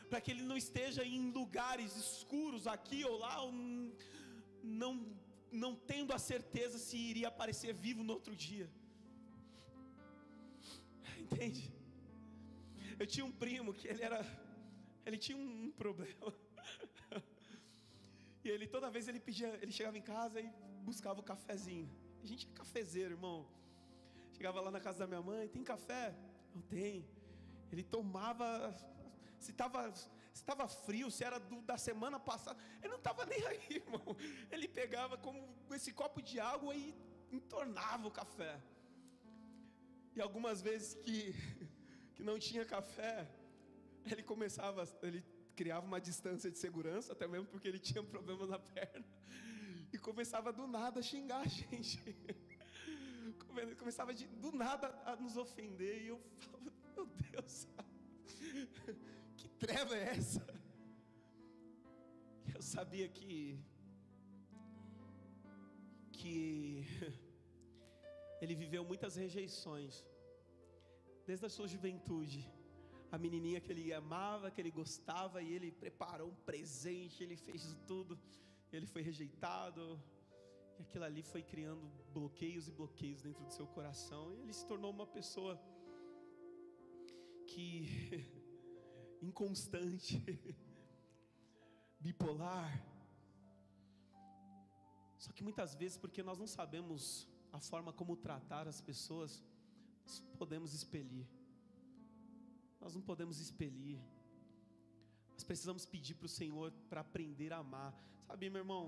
para que ele não esteja em lugares escuros aqui ou lá, não tendo a certeza se iria aparecer vivo no outro dia. Entende? Eu tinha um primo que ele tinha um problema. E ele, toda vez ele chegava em casa e buscava o cafezinho. A gente é cafezeiro, irmão. Chegava lá na casa da minha mãe: tem café? Não tem. Ele tomava, se estava frio, se era da semana passada, ele não estava nem aí, irmão. Ele pegava como esse copo de água e entornava o café. E algumas vezes que não tinha café, ele criava uma distância de segurança, até mesmo porque ele tinha problema na perna, e começava do nada a xingar a gente. Começava do nada a nos ofender, e eu falava: meu Deus, que treva é essa? Eu sabia que ele viveu muitas rejeições, desde a sua juventude. A menininha que ele amava, que ele gostava, e ele preparou um presente, ele fez tudo, ele foi rejeitado, e aquilo ali foi criando bloqueios e bloqueios dentro do seu coração, e ele se tornou uma pessoa que inconstante, bipolar. Só que muitas vezes, porque nós não sabemos a forma como tratar as pessoas, nós podemos expelir. Nós não podemos expelir. Nós precisamos pedir para o Senhor para aprender a amar. Sabe, meu irmão,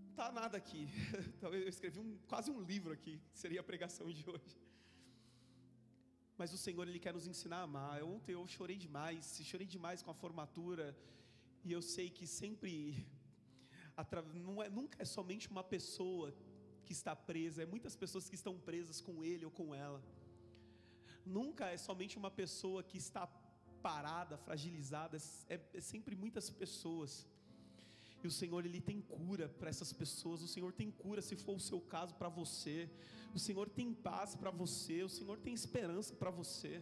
não está nada aqui. Talvez eu escrevi quase um livro aqui, que seria a pregação de hoje. Mas o Senhor, Ele quer nos ensinar a amar. Ontem eu chorei demais com a formatura. E eu sei que sempre, nunca é somente uma pessoa que está presa, é muitas pessoas que estão presas com ele ou com ela. Nunca é somente uma pessoa que está parada, fragilizada, é sempre muitas pessoas. E o Senhor, Ele tem cura para essas pessoas. O Senhor tem cura, se for o seu caso, para você. O Senhor tem paz para você. O Senhor tem esperança para você.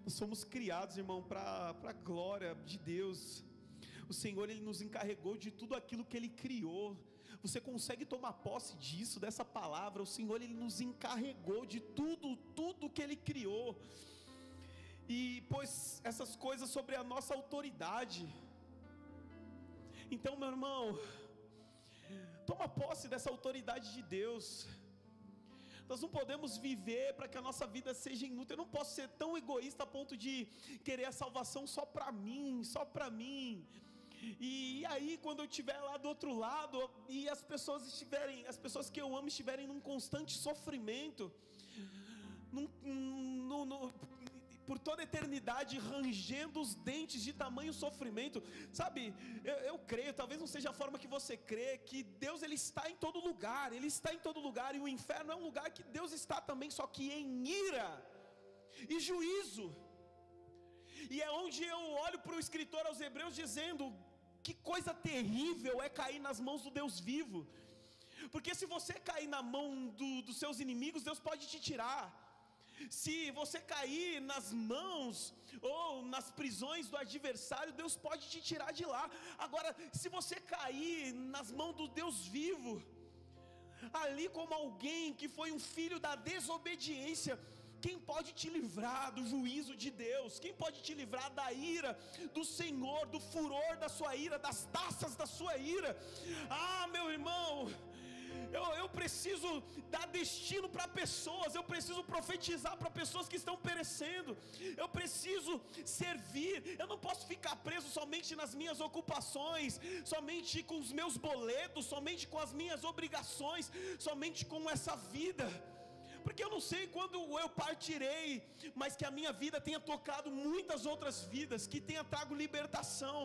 Nós somos criados, irmão, para a glória de Deus. O Senhor, Ele nos encarregou de tudo aquilo que Ele criou. Você consegue tomar posse disso, dessa palavra? O Senhor, Ele nos encarregou de tudo que Ele criou, e pôs essas coisas sobre a nossa autoridade. Então, meu irmão, toma posse dessa autoridade de Deus. Nós não podemos viver para que a nossa vida seja inútil. Eu não posso ser tão egoísta a ponto de querer a salvação só para mim, E aí, quando eu estiver lá do outro lado, e as pessoas que eu amo estiverem num constante sofrimento, por toda a eternidade, rangendo os dentes de tamanho sofrimento, sabe, eu creio, talvez não seja a forma que você crê, que Deus, Ele está em todo lugar, e o inferno é um lugar que Deus está também, só que em ira e juízo. E é onde eu olho para o escritor aos Hebreus dizendo: que coisa terrível é cair nas mãos do Deus vivo. Porque se você cair na mão dos seus inimigos, Deus pode te tirar. Se você cair nas mãos ou nas prisões do adversário, Deus pode te tirar de lá. Agora, se você cair nas mãos do Deus vivo, ali como alguém que foi um filho da desobediência, quem pode te livrar do juízo de Deus? Quem pode te livrar da ira do Senhor, do furor da sua ira, das taças da sua ira? Ah, meu irmão, eu preciso dar destino para pessoas, eu preciso profetizar para pessoas que estão perecendo, eu preciso servir. Eu não posso ficar preso somente nas minhas ocupações, somente com os meus boletos, somente com as minhas obrigações, somente com essa vida. Porque eu não sei quando eu partirei, mas que a minha vida tenha tocado muitas outras vidas, que tenha trago libertação.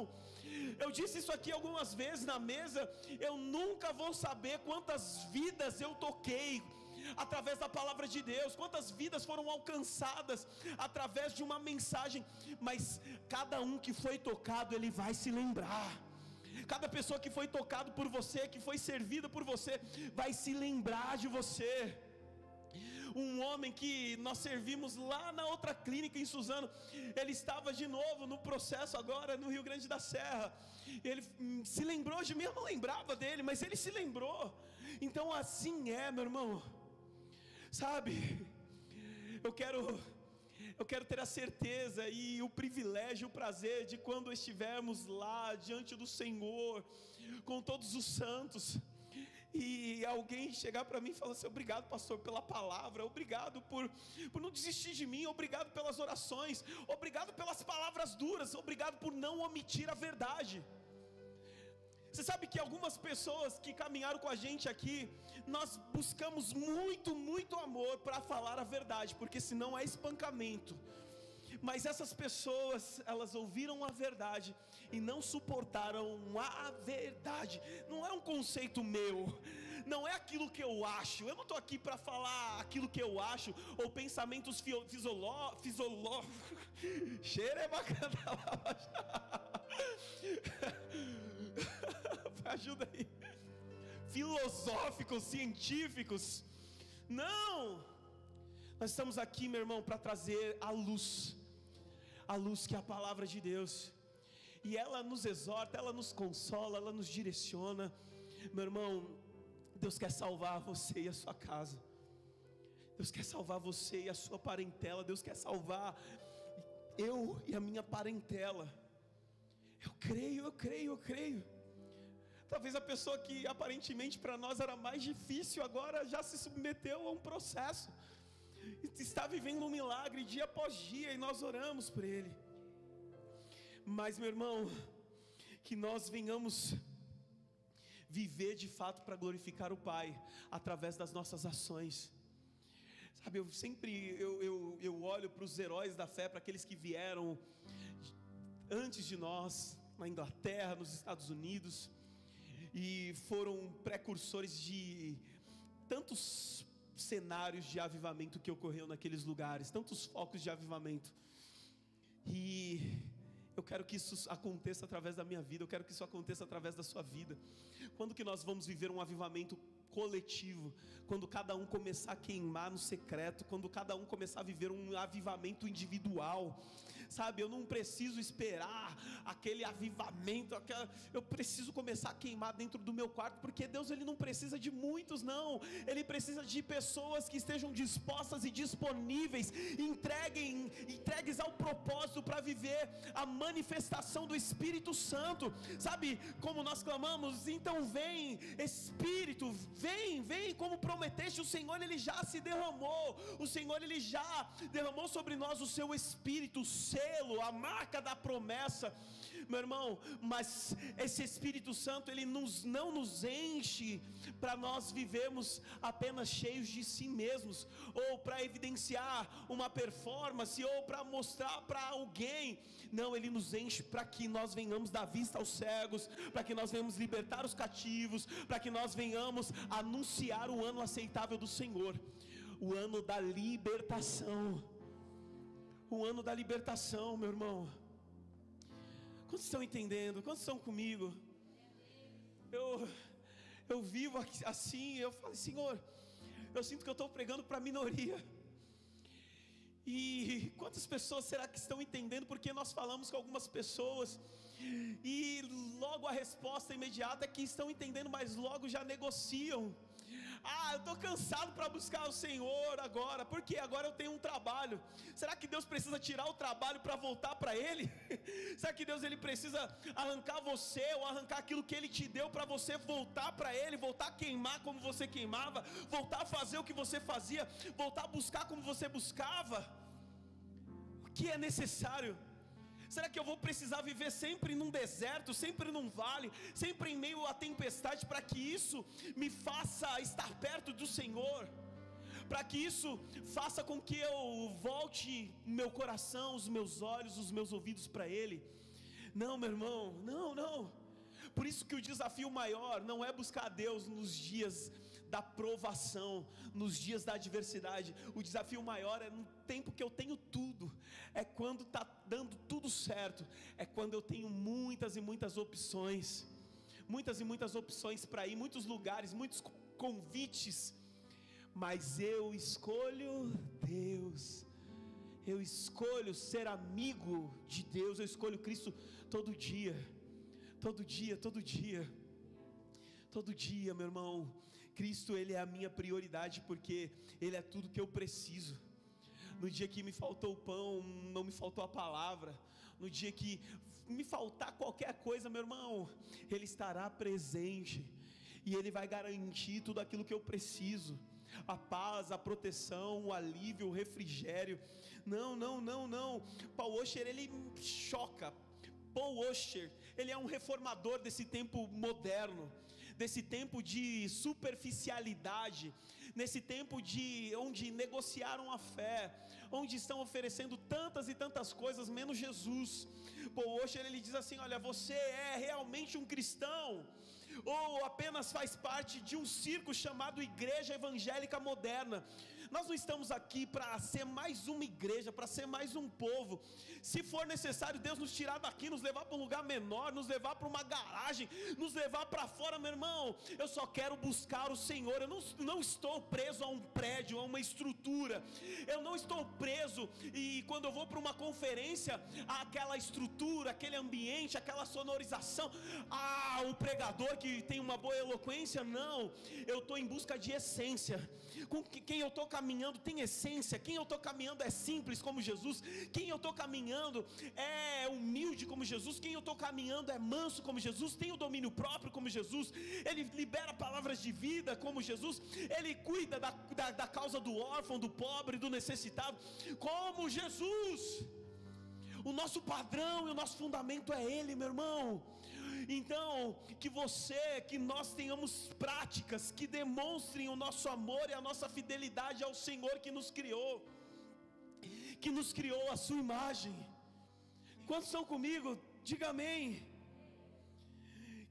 Eu disse isso aqui algumas vezes na mesa, eu nunca vou saber quantas vidas eu toquei através da palavra de Deus, quantas vidas foram alcançadas através de uma mensagem, mas cada um que foi tocado, ele vai se lembrar. Cada pessoa que foi tocado por você, que foi servida por você, vai se lembrar de você. Um homem que nós servimos lá na outra clínica em Suzano, ele estava de novo no processo agora no Rio Grande da Serra. Ele se lembrou de mim, eu não lembrava dele, mas ele se lembrou. Então assim é, meu irmão, sabe, eu quero ter a certeza e o privilégio, o prazer de quando estivermos lá diante do Senhor, com todos os santos, e alguém chegar para mim e falar assim: obrigado, pastor, pela palavra, obrigado por não desistir de mim, obrigado pelas orações, obrigado pelas palavras duras, obrigado por não omitir a verdade. Você sabe que algumas pessoas que caminharam com a gente aqui, nós buscamos muito amor para falar a verdade, porque senão é espancamento. Mas essas pessoas, elas ouviram a verdade e não suportaram a verdade. Não é um conceito meu, não é aquilo que eu acho. Eu não estou aqui para falar aquilo que eu acho, ou pensamentos ajuda aí, filosóficos, científicos. Não, nós estamos aqui, meu irmão, para trazer a luz que é a palavra de Deus, e ela nos exorta, ela nos consola, ela nos direciona. Meu irmão, Deus quer salvar você e a sua casa, Deus quer salvar você e a sua parentela, Deus quer salvar eu e a minha parentela. Eu creio. Talvez a pessoa que aparentemente para nós era mais difícil, agora já se submeteu a um processo, está vivendo um milagre dia após dia, e nós oramos por ele. Mas, meu irmão, que nós venhamos viver de fato para glorificar o Pai através das nossas ações. Sabe, eu sempre olho para os heróis da fé, para aqueles que vieram antes de nós, na Inglaterra, nos Estados Unidos, e foram precursores de tantos cenários de avivamento que ocorreu naqueles lugares, tantos focos de avivamento. E eu quero que isso aconteça através da minha vida, eu quero que isso aconteça através da sua vida. Quando que nós vamos viver um avivamento coletivo? Quando cada um começar a queimar no secreto, quando cada um começar a viver um avivamento individual. Sabe, eu não preciso esperar aquele avivamento, eu preciso começar a queimar dentro do meu quarto, porque Deus, Ele não precisa de muitos, não. Ele precisa de pessoas que estejam dispostas e disponíveis, entregues ao propósito para viver a manifestação do Espírito Santo. Sabe, como nós clamamos, então vem Espírito, vem, como prometeste. O Senhor, Ele já se derramou, o Senhor, Ele já derramou sobre nós o seu Espírito, o selo, a marca da promessa, meu irmão. Mas esse Espírito Santo, ele não nos enche para nós vivermos apenas cheios de si mesmos, ou para evidenciar uma performance, ou para mostrar para alguém. Não, ele nos enche para que nós venhamos dar vista aos cegos, para que nós venhamos libertar os cativos, para que nós venhamos anunciar o ano aceitável do Senhor, o ano da libertação. O ano da libertação, meu irmão. Quantos estão entendendo? Quantos estão comigo? Eu vivo assim, eu falo, Senhor, eu sinto que eu estou pregando para a minoria. E quantas pessoas será que estão entendendo? Porque nós falamos com algumas pessoas, e logo a resposta imediata é que estão entendendo, mas logo já negociam. Eu estou cansado para buscar o Senhor agora, porque agora eu tenho um trabalho. Será que Deus precisa tirar o trabalho para voltar para Ele? Será que Deus, Ele precisa arrancar você, ou arrancar aquilo que Ele te deu para você voltar para Ele, voltar a queimar como você queimava, voltar a fazer o que você fazia, voltar a buscar como você buscava? O que é necessário? Será que eu vou precisar viver sempre num deserto, sempre num vale, sempre em meio à tempestade, para que isso me faça estar perto do Senhor? Para que isso faça com que eu volte meu coração, os meus olhos, os meus ouvidos para Ele? Não, meu irmão, não. Por isso que o desafio maior não é buscar a Deus nos dias da provação, nos dias da adversidade. O desafio maior é no tempo que eu tenho tudo, é quando está dando tudo certo, é quando eu tenho muitas e muitas opções para ir, muitos lugares, muitos convites, mas eu escolho Deus, eu escolho ser amigo de Deus, eu escolho Cristo todo dia, meu irmão. Cristo, Ele é a minha prioridade, porque Ele é tudo que eu preciso. No dia que me faltou o pão, não me faltou a palavra. No dia que me faltar qualquer coisa, meu irmão, Ele estará presente, e Ele vai garantir tudo aquilo que eu preciso: a paz, a proteção, o alívio, o refrigério. Não. Paul Washer, ele choca. Paul Washer, ele é um reformador desse tempo moderno, desse tempo de superficialidade, nesse tempo onde negociaram a fé, onde estão oferecendo tantas e tantas coisas menos Jesus. Paul Washer, ele diz assim: olha, você é realmente um cristão ou apenas faz parte de um circo chamado Igreja Evangélica Moderna. Nós não estamos aqui para ser mais uma igreja, para ser mais um povo. Se for necessário Deus nos tirar daqui, nos levar para um lugar menor, nos levar para uma garagem, nos levar para fora, meu irmão, eu só quero buscar o Senhor. Eu não estou preso a um prédio, a uma estrutura. Eu não estou preso e quando eu vou para uma conferência, aquela estrutura, aquele ambiente, aquela sonorização, o pregador que tem uma boa eloquência. Não, eu estou em busca de essência. Com quem eu estou caminhando tem essência. Quem eu estou caminhando é simples como Jesus. Quem eu estou caminhando é humilde como Jesus. Quem eu estou caminhando é manso como Jesus. Tem o domínio próprio como Jesus. Ele libera palavras de vida como Jesus. Ele cuida da causa do órfão, do pobre, do necessitado como Jesus. O nosso padrão e o nosso fundamento é Ele, meu irmão. Então, que nós tenhamos práticas que demonstrem o nosso amor e a nossa fidelidade ao Senhor que nos criou à sua imagem. Quantos estão comigo? Diga amém.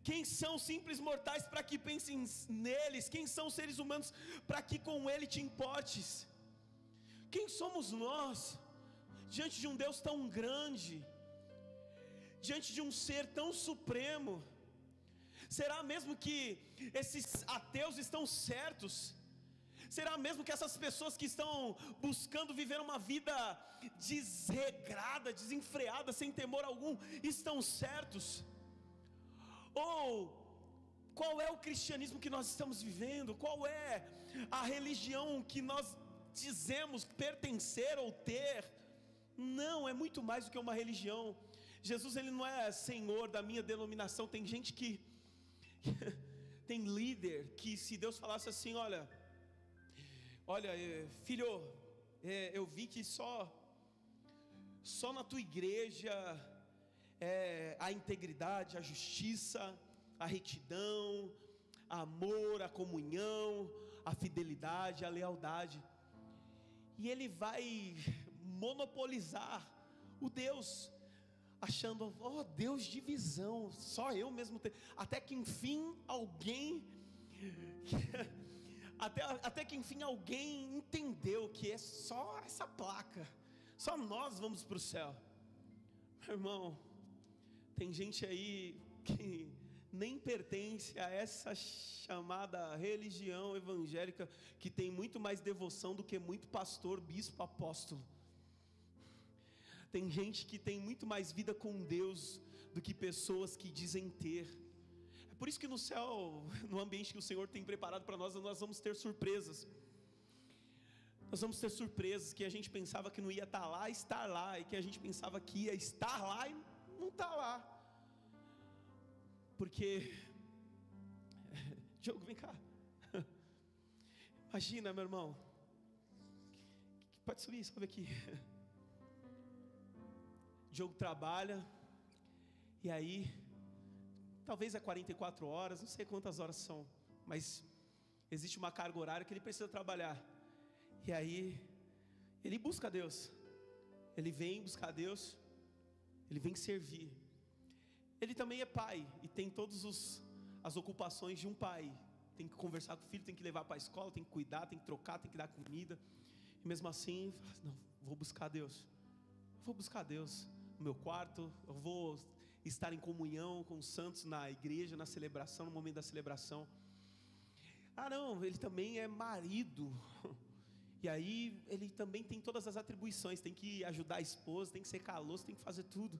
Quem são simples mortais para que pensem neles? Quem são seres humanos para que com Ele te importes? Quem somos nós diante de um Deus tão grande, diante de um ser tão supremo? Será mesmo que esses ateus estão certos? Será mesmo que essas pessoas que estão buscando viver uma vida desregrada, desenfreada, sem temor algum, estão certos? Ou qual é o cristianismo que nós estamos vivendo? Qual é a religião que nós dizemos pertencer ou ter? Não, é muito mais do que uma religião. Jesus, Ele não é Senhor da minha denominação. Tem gente que tem líder que, se Deus falasse assim: olha filho, eu vi que só na tua igreja a integridade, a justiça, a retidão, a amor, a comunhão, a fidelidade, a lealdade, e ele vai monopolizar o Deus, achando, Deus de visão, só eu mesmo tenho. Até que enfim alguém entendeu que é só essa placa, só nós vamos para o céu. Meu irmão, tem gente aí que nem pertence a essa chamada religião evangélica, que tem muito mais devoção do que muito pastor, bispo, apóstolo. Tem gente que tem muito mais vida com Deus do que pessoas que dizem ter. É por isso que no céu, no ambiente que o Senhor tem preparado para nós vamos ter surpresas. Nós vamos ter surpresas que a gente pensava que não ia estar lá, estar lá, e que a gente pensava que ia estar lá e não está lá. Porque, Diogo, vem cá. Imagina, meu irmão. Pode subir, sobe aqui. Diogo trabalha, e aí, talvez é 44 horas, não sei quantas horas são, mas existe uma carga horária que ele precisa trabalhar. E aí, ele busca Deus, ele vem buscar Deus, ele vem servir. Ele também é pai e tem todas as ocupações de um pai. Tem que conversar com o filho, tem que levar para a escola, tem que cuidar, tem que trocar, tem que dar comida. E mesmo assim, não, vou buscar Deus. Vou buscar Deus no meu quarto, eu vou estar em comunhão com os santos na igreja, na celebração, no momento da celebração. Não, ele também é marido. E aí ele também tem todas as atribuições, tem que ajudar a esposa, tem que secar a louça, tem que fazer tudo.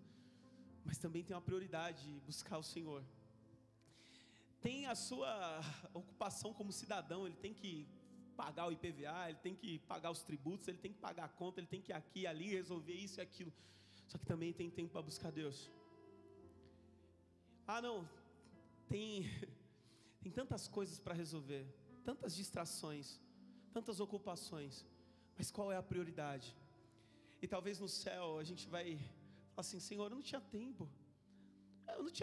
Mas também tem uma prioridade, buscar o Senhor. Tem a sua ocupação como cidadão, ele tem que pagar o IPVA, ele tem que pagar os tributos, ele tem que pagar a conta, ele tem que ir aqui e ali resolver isso e aquilo. Só que também tem tempo para buscar Deus. Não, tem tantas coisas para resolver, tantas distrações, tantas ocupações, mas qual é a prioridade? E talvez no céu a gente vai falar assim: Senhor, eu não tinha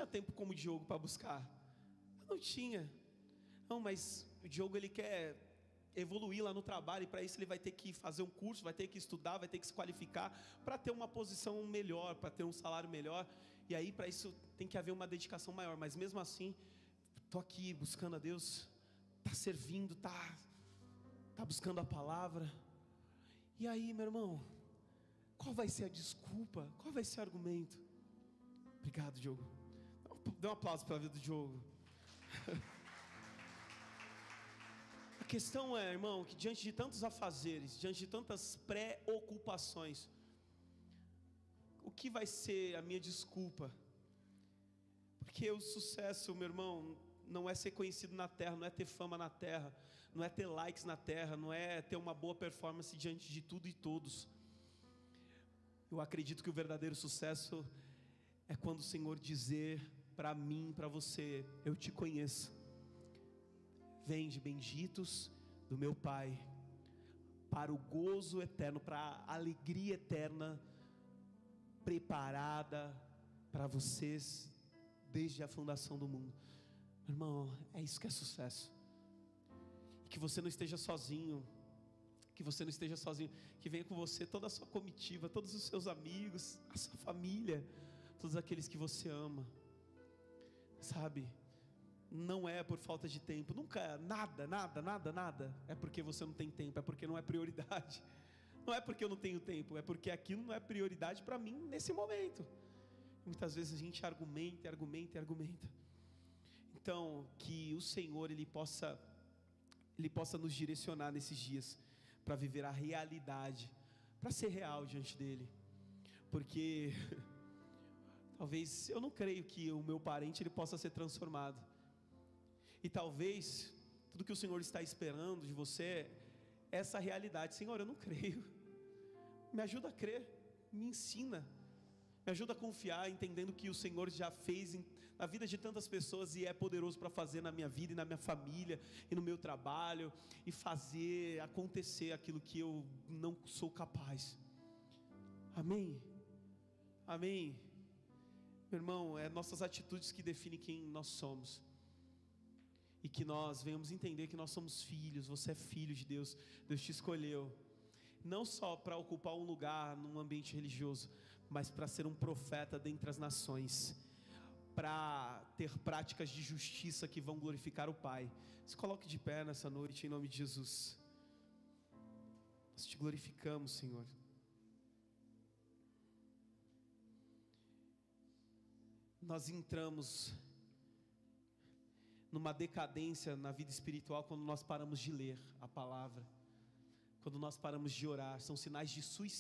tempo como o Diogo para buscar, eu não tinha. Não, mas o Diogo, ele quer evoluir lá no trabalho, e para isso ele vai ter que fazer um curso, vai ter que estudar, vai ter que se qualificar para ter uma posição melhor, para ter um salário melhor, e aí para isso tem que haver uma dedicação maior. Mas mesmo assim, estou aqui buscando a Deus, está servindo, está buscando a palavra. E aí, meu irmão, qual vai ser a desculpa? Qual vai ser o argumento? Obrigado, Diogo. Dê um aplauso para a vida do Diogo. A questão é, irmão, que diante de tantos afazeres, diante de tantas preocupações, o que vai ser a minha desculpa? Porque o sucesso, meu irmão, não é ser conhecido na terra, não é ter fama na terra, não é ter likes na terra, não é ter uma boa performance diante de tudo e todos. Eu acredito que o verdadeiro sucesso é quando o Senhor dizer para mim, para você: eu te conheço. Vende, benditos do meu Pai, para o gozo eterno, para a alegria eterna preparada para vocês desde a fundação do mundo. Meu irmão, é isso que é sucesso. Que você não esteja sozinho, que você não esteja sozinho, que venha com você toda a sua comitiva, todos os seus amigos, a sua família, todos aqueles que você ama, sabe? Não é por falta de tempo, nunca, nada, é porque você não tem tempo, é porque não é prioridade. Não é porque eu não tenho tempo, é porque aquilo não é prioridade para mim nesse momento. Muitas vezes a gente argumenta. Então, que o Senhor Ele possa nos direcionar nesses dias para viver a realidade, para ser real diante dEle. Porque talvez, eu não creio que o meu parente ele possa ser transformado. E talvez tudo que o Senhor está esperando de você é essa realidade. Senhor, eu não creio. Me ajuda a crer, me ensina, me ajuda a confiar, entendendo que o Senhor já fez na vida de tantas pessoas e é poderoso para fazer na minha vida e na minha família e no meu trabalho, e fazer acontecer aquilo que eu não sou capaz. Amém? Amém? Meu irmão, é nossas atitudes que definem quem nós somos. E que nós venhamos entender que nós somos filhos. Você é filho de Deus. Deus te escolheu, não só para ocupar um lugar num ambiente religioso, mas para ser um profeta dentre as nações, para ter práticas de justiça que vão glorificar o Pai. Se coloque de pé nessa noite em nome de Jesus. Nós te glorificamos, Senhor. Nós entramos numa decadência na vida espiritual quando nós paramos de ler a palavra, quando nós paramos de orar. São sinais de suicídio.